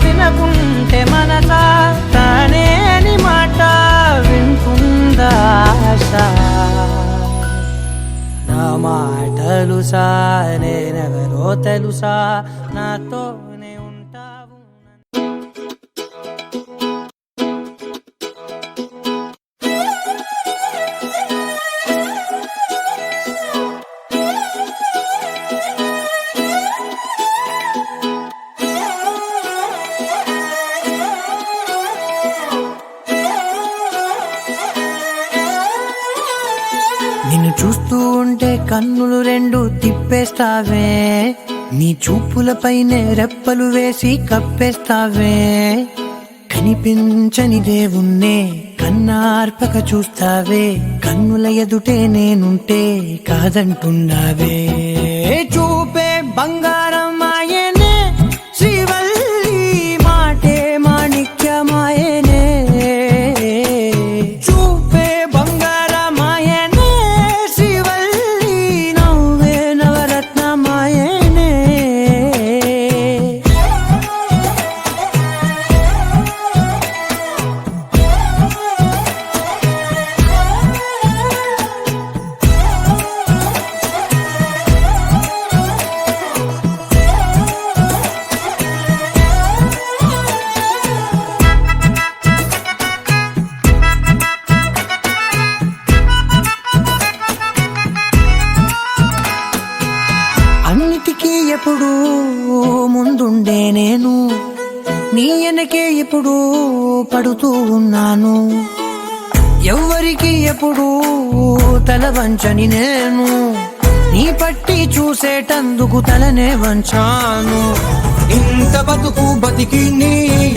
వినకుంటే మనసా తానేని మాట వింటుందా ఆశ నా మాటలుసా నేనెవరో తెలుసా నాతోనే ఉంటావు నిన్ను చూస్తూ ఉంటే కన్నులు రెండు తిప్పేస్తావే నీ చూపులపైనే రెప్పలు వేసి కప్పేస్తావే కనిపించని దేవుణ్ణే కన్నార్పక చూస్తావే కన్నుల ఎదుటే నేనుంటే కాదంటున్నావే చూపే బంగారం ఆయనే శ్రీవల్లి మాటే మాణిక్యమాయనే చూపే బంగారమాయనే శ్రీవల్లి నవ్వే నవరత్నమాయనే అన్నిటికీ ఎప్పుడు ముందుండే నేను నీ వెనకే ఎప్పుడు పడుతూ ఉన్నాను ఎవ్వరికి ఎప్పుడు తల వంచని నేను నీ పట్టి చూసేటందుకు తలనే వంచాను ఇంత బతుకు బతికి నీ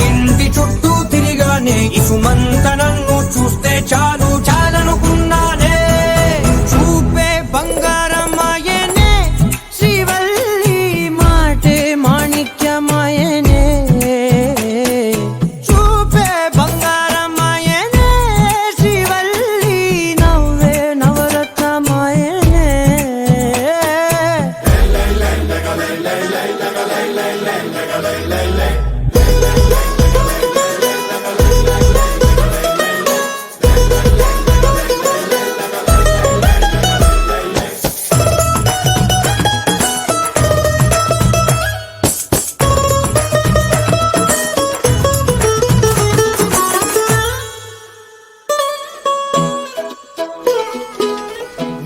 ఇంటి చుట్టూ తిరిగానే ఇసుమంత నన్ను చూస్తే చాలు చాలనుకున్నానే చూపే బంగారమాయనే శ్రీవల్లి మాటే మాణిక్యమాయనే చూపే బంగారమాయనే శ్రీవల్లి నవ్వే నవరత్నమాయనే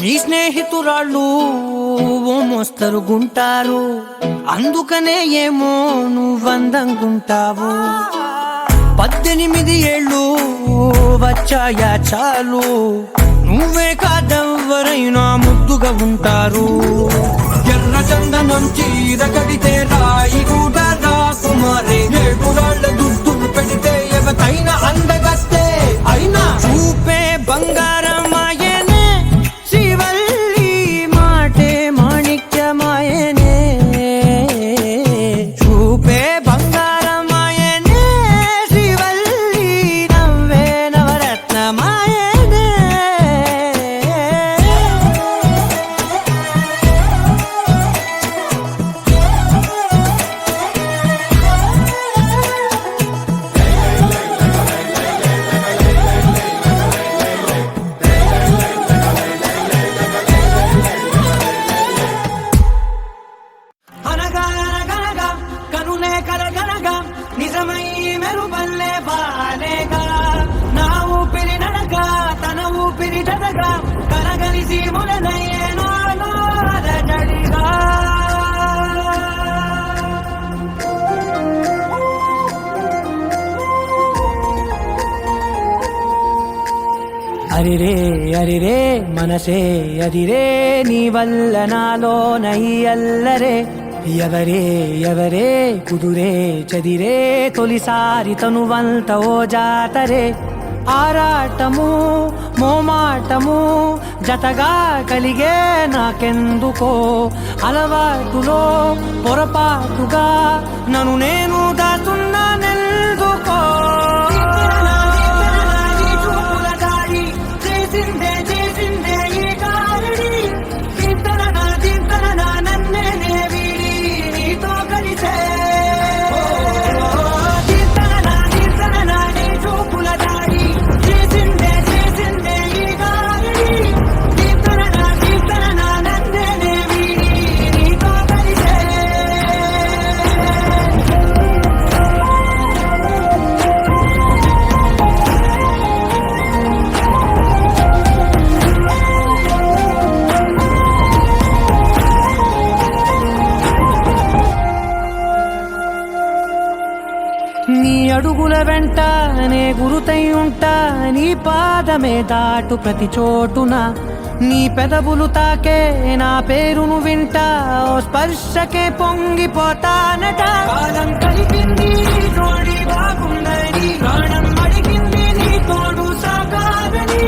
నీ స్నేహితురాళ్ళు ఓ మోస్తరుగుంటారు అందుకనే ఏమో నువ్వందంగుంటావు 18 ఏళ్ళు వచ్చాయా చాలు నువ్వే కాదెవ్వరైనా ముద్దుగా ఉంటారు ఎర్ర చందనం చీర కడితే రాయి కూడా రాకుమారే 7 రాళ్ళ దుద్దులు పెడితే ఎవతైనా అందగస్తే అయినా చూపే బంగారమాయనే శ్రీవల్లి మాటే మాణిక్యమాయనే చూపే బంగారమాయనే శ్రీవల్లి నవ్వే నవరత్నమాయనే అనగా అనగనగా కనులే కలగనగా నిజమై మెరుపల్లే బాలేగా నా ఊపిరి నడగా తన ఊపిరి జడగా కలగలిసి ములనయ్యే నాలో అలజడిగా అరిరే అరిరే మనసే అదిరే నీ వల్ల నాలో నై అల్లరే ఎవరే ఎవరే కుదురే చదిరే తొలిసారి తనువంత ఓ జాతరే ఆరాటము మోమాటము జతగా కలిగే నాకెందుకో అలవాటులో పొరపాటుగా నన్ను నేను దాచున్నానెందుకో చేసిందే చేసిందే ఈ కారణి నన్నే నీతో కలిసే నీ అడుగుల వెంట నే గురుతై ఉంటా నీ పాదమే దాటు ప్రతి చోటున నీ పెదవులు తాకే నా పేరును వింటా ఓ స్పర్శకే పొంగిపోతానట కాలం కలిపింది జోడి బాగుందని ప్రాణం అడిగింది నీ తోడు సాగాలని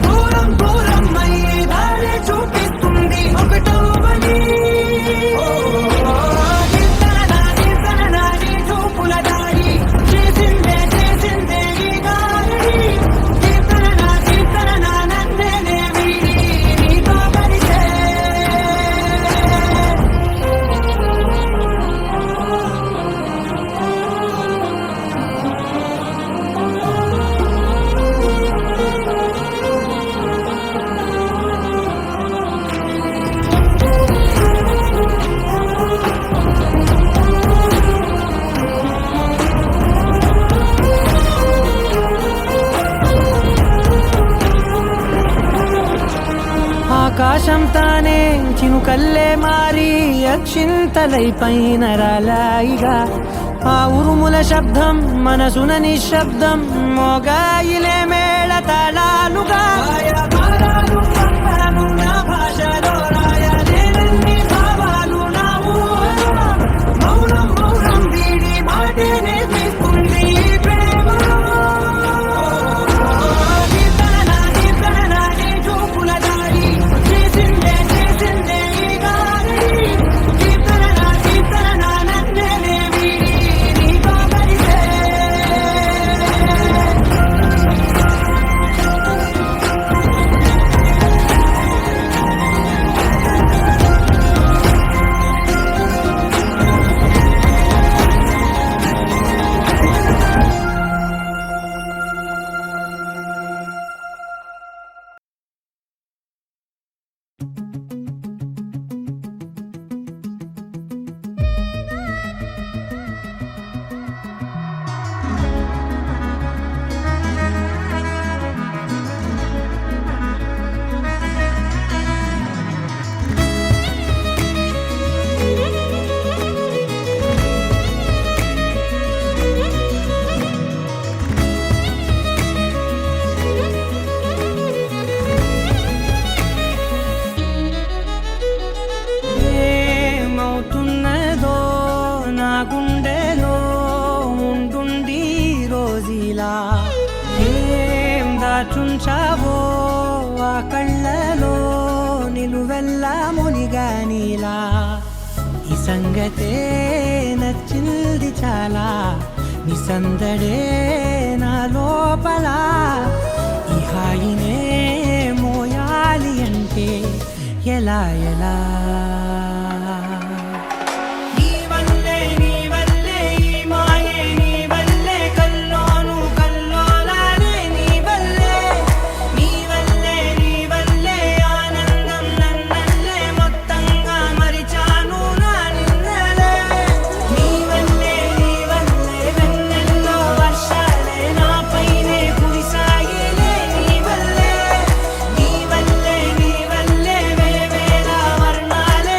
దూరం దూరం అయ్యే దారి చూపిస్తుంది ఒకటవని ఆకాశం తానే చినుకల్లే మారి అక్షింతలై పైన రాలాయిగా ఆ ఉరుముల శబ్దం మనసున నిశ్శబ్దం మోగాయిలే మేళ తాళాలుగా నా భాషలో రాయలేనన్ని భావాలు నా ఊహలో మౌనం మౌనం వీడి మాటే నేర్పిస్తుంది ప్రేమ చుంచావో ఆ కళ్ళలో నిలువెల్లా మునిగానిలా ఈ సంగతే నచ్చింది చాలా నిసందడే నా లోపల ఈ హాయినే మోయాలి అంటే ఎలా ఎలా వర్ణాలే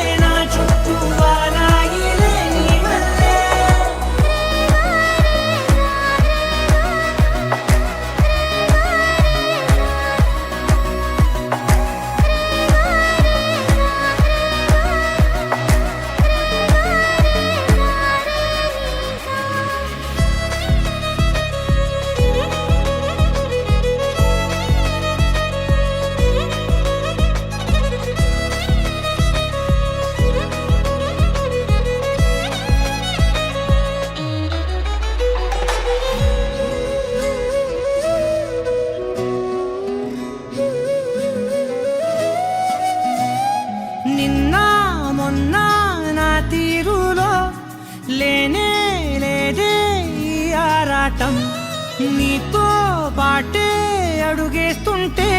అడుగేస్తుంటే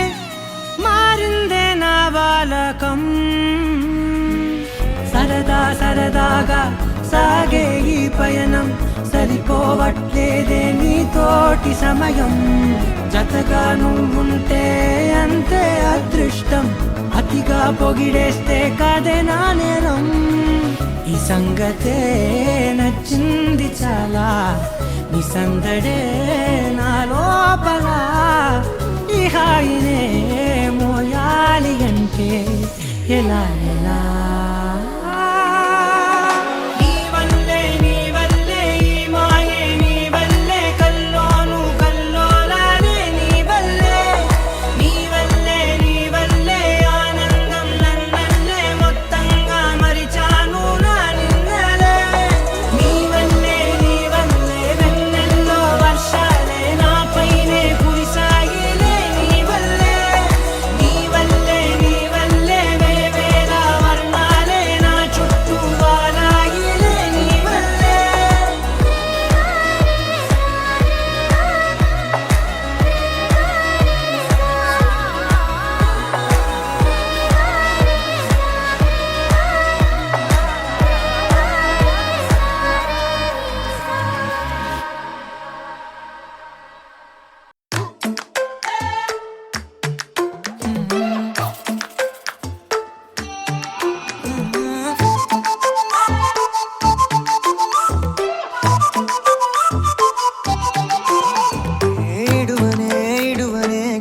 మారిందే నా బాలకం సరదా సరదాగా సాగే ఈ పయనం సరిపోవట్లేదే నీతోటి సమయం జతగా నువ్వుంటే అంతే అదృష్టం అతిగా పొగిడేస్తే కదే నా నేరం ఈ సంగతే నచ్చింది చాలా నీ సందడే నా లోపల ఈ హాయినే మోయాలి అంటే ఎలా ఎలా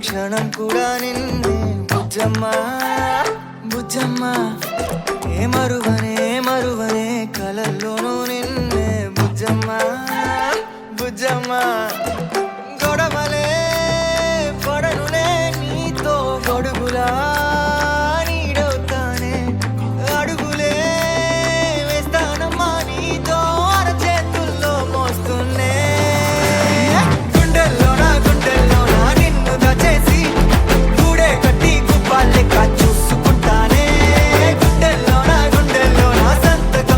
క్షణం కూడా నిన్నే బుజ్జమ్మ బుజ్జమ్మ ఏ మరువనే కలల్లోనూ నిన్నే బుజ్జమ్మ బుజ్జమ్మ గొడవలే పడనులే నీతో గొడుగులా నీడవుతానే అడుగులే వేస్తానమ్మా నీతో అరచేతుల్లో మోస్తున్నే గుండెల్లోనా నిన్ను దచేసి గూడే కట్టి గుప్పాలెక్క చూసుకుంటానే గుండెల్లోనా సంతక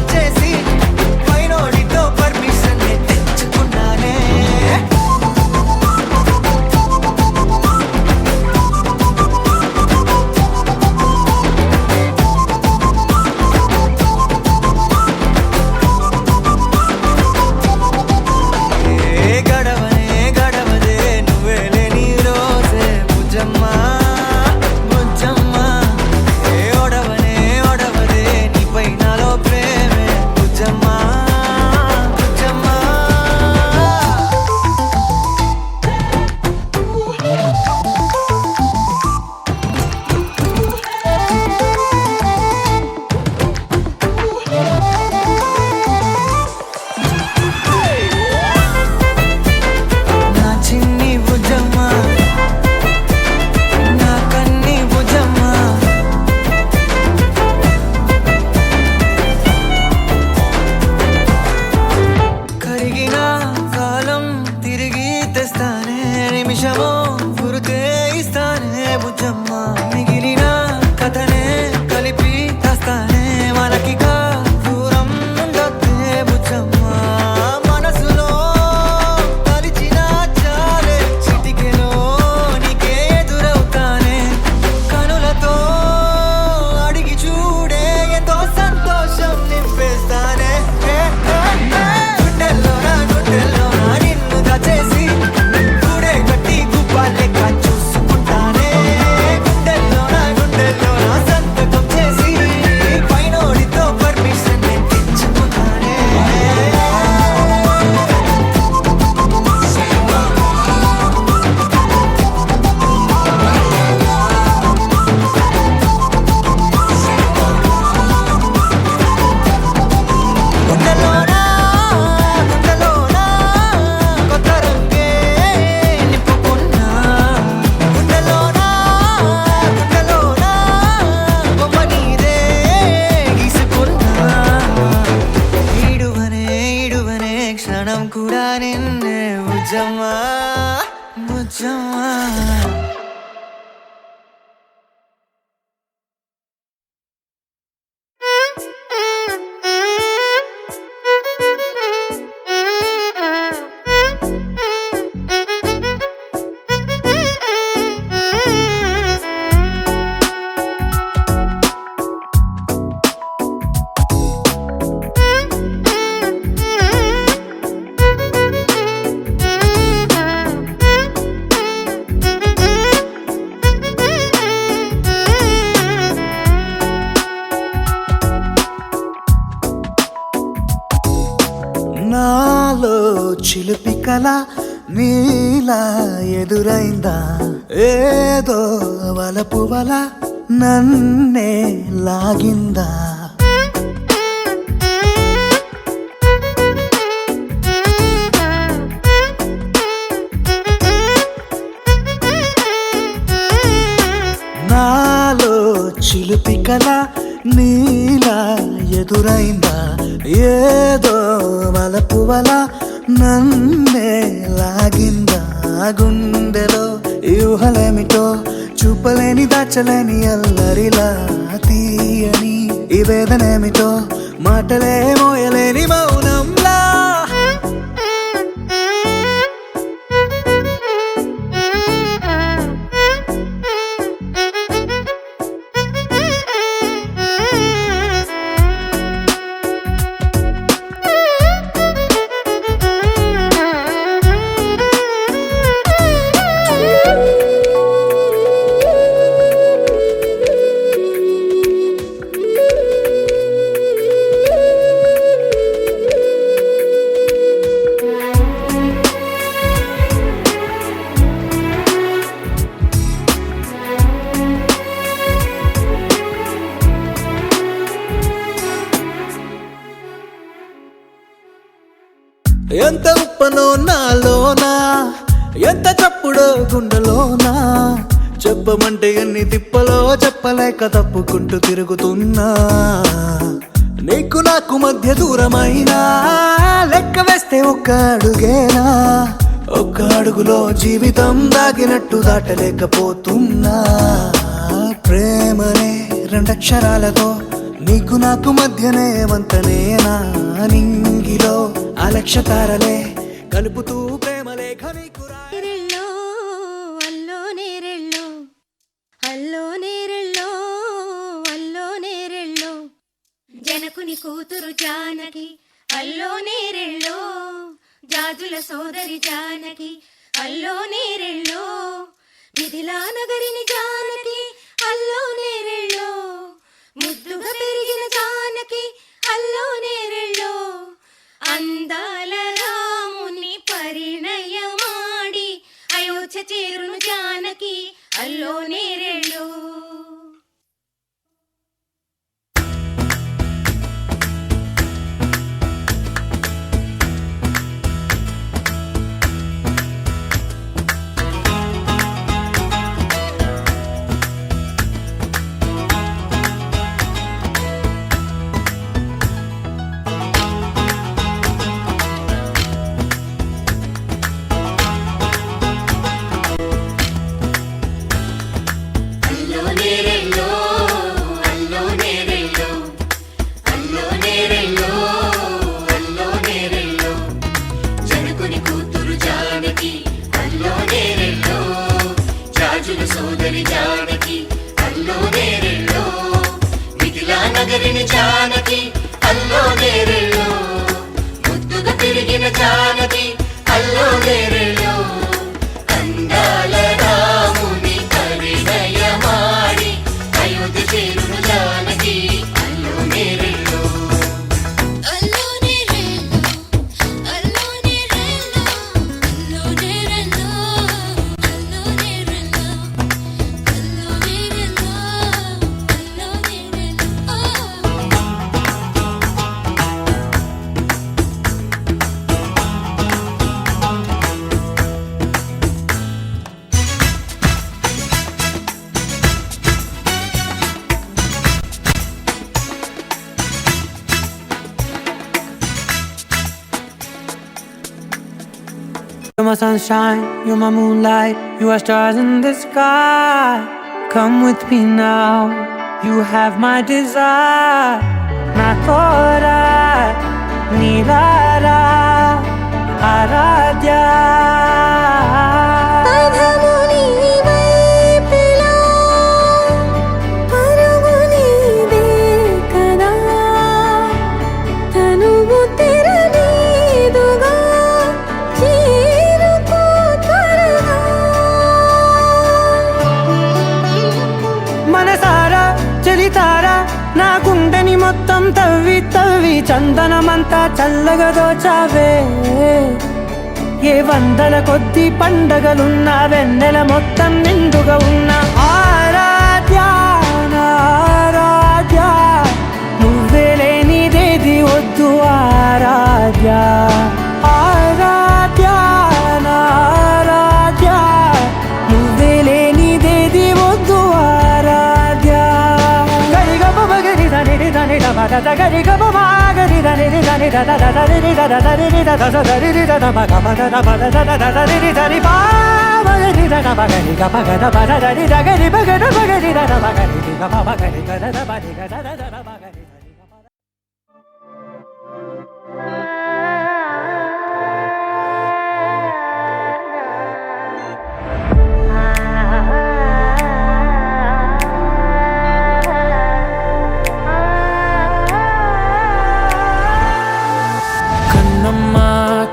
కల నీలా ఎదురైందా ఏదో వలపు వల నన్నే లాగిందా నాలో చిలిపి కల నీలా ఎదురైందా ఏదో వలపు వల నన్నే లాగిందా గుండెలో ఊహలేమిటో చూపలేని దాచలేని అల్లరిలా తీయని ఈ వేదనేమిటో మాటలే మోయలేని మౌనంలా ఎంత ఉప్పనో నాలోనా ఎంత చప్పుడో గుండెలోనా చెప్పమంటే ఎన్ని తిప్పలో చెప్పలేక తప్పుకుంటూ తిరుగుతున్నా నీకు నాకు మధ్య దూరమైనా లెక్క వేస్తే ఒక్క అడుగేనా ఒక్క అడుగులో జీవితం దాగినట్టు దాటలేకపోతున్నా ప్రేమనే రెండక్షరాలతో నీకు నాకు మధ్యనే వంతనేనా నింగిలో అలక్ష్య తారలే కలుపుతూ ప్రేమ లేఖ నీకు నేరెళ్ళో అల్లో నేరెళ్ళో అల్లో నేరెళ్ళో అల్లో నేరెళ్ళో జనకుని కూతురు జానకి అల్లో నేరెళ్ళో జాజుల సోదరి జానకి అల్లో నేరెళ్ళో మిథిలా నగరిని జానకి అల్లో నేరెళ్ళో ముద్దుగా పెరిగిన జానకి అల్లో నేరెళ్ళో అందాల రాముని పరిణయమాడి అయోధ్య చేరును జానకి అల్లో నేరెళ్ళో సోదరి జానకి అల్లో నేరెళ్ళో మిథిలా నగరిని జానకి అల్లో నేరెళ్ళో ముద్దుగా పెరిగిన జానకి అల్లో నేరెళ్ళో అందాల రాముని పరిణయమాడి అయోధ్య చేరును జానకి అల్లో నేరెళ్ళో అల్లో నేరెళ్ళో అల్లో నేరెళ్ళో అల్లో నేరెళ్ళో అల్లో నేరెళ్ళో అల్లో నేరెళ్ళో అల్లో నేరెళ్ళో You're my sunshine, you're my moonlight, you are stars in the sky. Come with me now, you have my desire. Na tora, nilara, aradya. పదముని వైపులా పరుగుని దేకదా తనువు తెరనీదుగా చేరుకో త్వరగా మనసారా చలితారా నా గుండెని మొత్తం తవ్వి తవ్వి చందనమంతా చల్లగా దోచావే ఏ వందల కొద్ది పండగలున్న వెన్నెల మొత్తం నిండుగా ఉన్న ఆరాధ్య నా ఆరాధ్య నువ్వే లేనిదేది వద్దు ఆరాధ్య ఆరాధ్య నా ఆరాధ్య నువ్వే లేనిదేది వద్దు ఆరాధ్య గరిగమ మగరి దని దని దద గరిగమ మాగరి దని దని దద దని దద దని దద దని దద మగ మగ మగ దద దని దని పా మగరి దద మగరి గ మగ దద దని దగరి మగ మగరి దద మగరి గ మగరి దద మగరి దద దద మగరి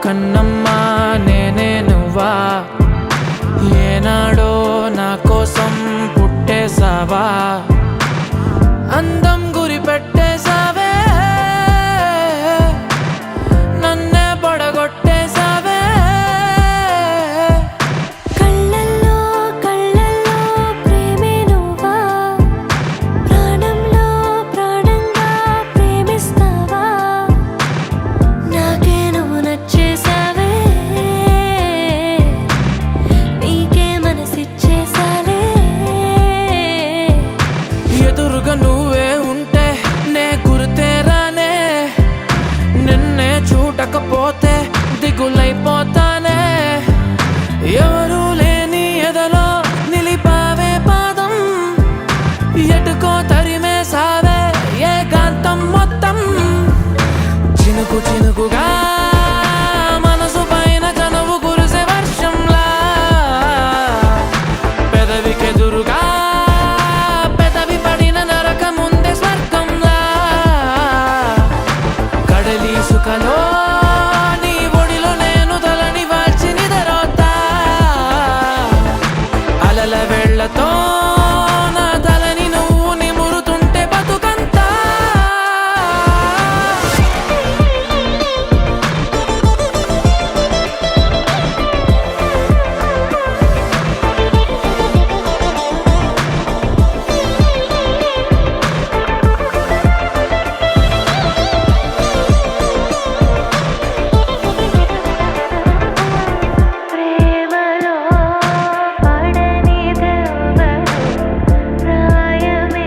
కన్నమ్మా నేనే నువ్వా ఏనాడో నా కోసం పుట్టేసావా అందం గురి పెట్టేసావే నన్నే పడగొట్టేసావే కళ్ళల్లో కళ్ళల్లో ప్రేమే నువ్వా ప్రాణంలో ప్రాణంగా ప్రేమిస్తావా నాకే నువ్వు నచ్చేసావే నీకే మనసిచ్చేసాలే ఎదురుగా నువ్వే ఉంటే నే గుర్తేరానే నిన్నే చూడకపోతే దిగులైపోతానే ఎవరు లేని ఎదలో నిలిపావే పాదం ఎటుకో తరిమేసావే ఏకాంతం మొత్తం చినుకు చినుకుగా మనసు పైన చనువు కురిసే వర్షంలా పెదవికెదురుగా పెదవి పడిన నరక ముందే స్వర్గంలా కడలి సుఖలో నీ ఒడిలో నేను తలని వాల్చి నిదరోతా అలల వెళ్ళతో నా తలని నువ్వు నిమురుతుంటే బతుకంతా ప్రేమలో పడని దెవ్వరు ప్రాయమే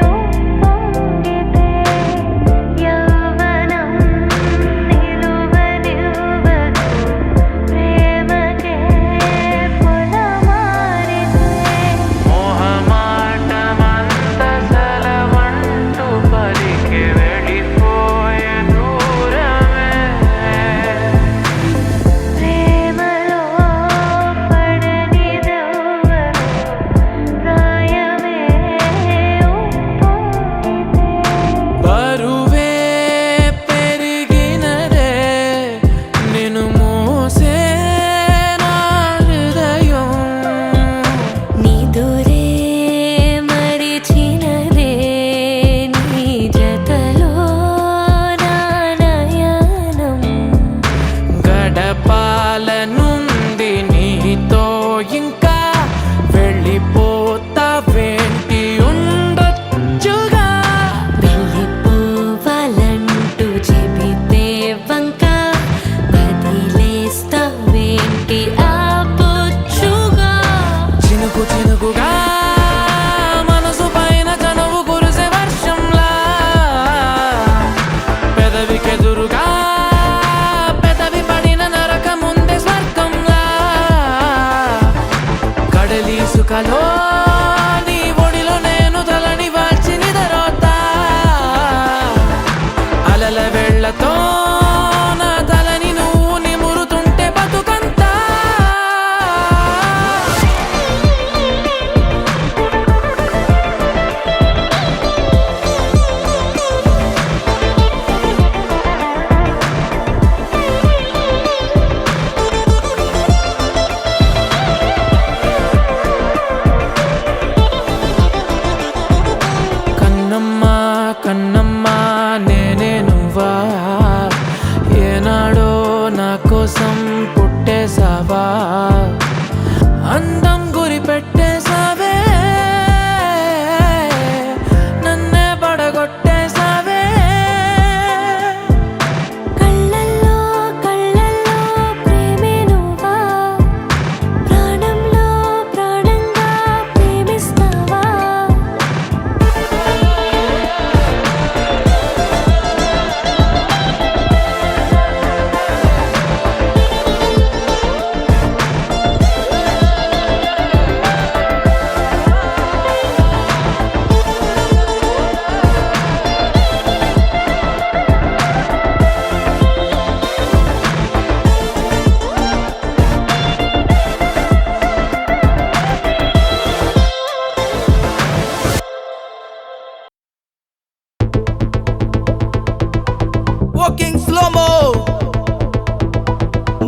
ఉప్పొంగితే యవ్వనం నిలువనివ్వదు ప్రేమకే పొలమారితే మోహమాటమంత సెలవంటూ పలికి వెళ్ళిపోయే దూరమే ప్రేమలో పడని దెవ్వరు ప్రాయమే ఉప్పొంగితే బరువే పెరిగినదే నిన్ను మోసే నా హృదయం నిదురే మరిచినదే నీ జతలో నా నయనం గడపాలనుంది నీతో ఇంకా వెళ్ళిపోతావేంటి ఉండొచ్చుగా వెళ్ళిపోవాలంటూ చెబితే వంక వదిలేస్తావేంటి ఆపొచ్చుగా చినుకు చినుకుగా మనసు పైన చనువు కురిసే వర్షంలా పెదవికెదురుగా పెదవి పడిన నరక ముందే స్వర్గంలా కడలి సుఖలో నీ ఒడిలో నేను తలని వాల్చి నిదరోతా అలల వెళ్ళతో నా తలని నువ్వు నిమురుతుంటే బతుకంతా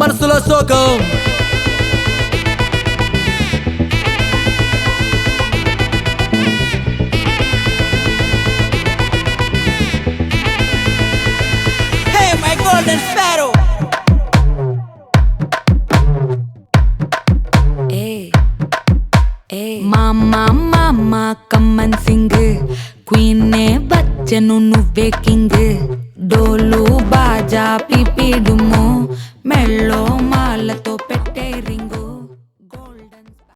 మనసులో సోకం Hey my golden sparrow మామ కమ్మన్ సింగ్ క్వీన్నే బచ్చను నువ్వే కింగ్ డోలు బాజా పిపిడుము మెళ్ళో మాలతో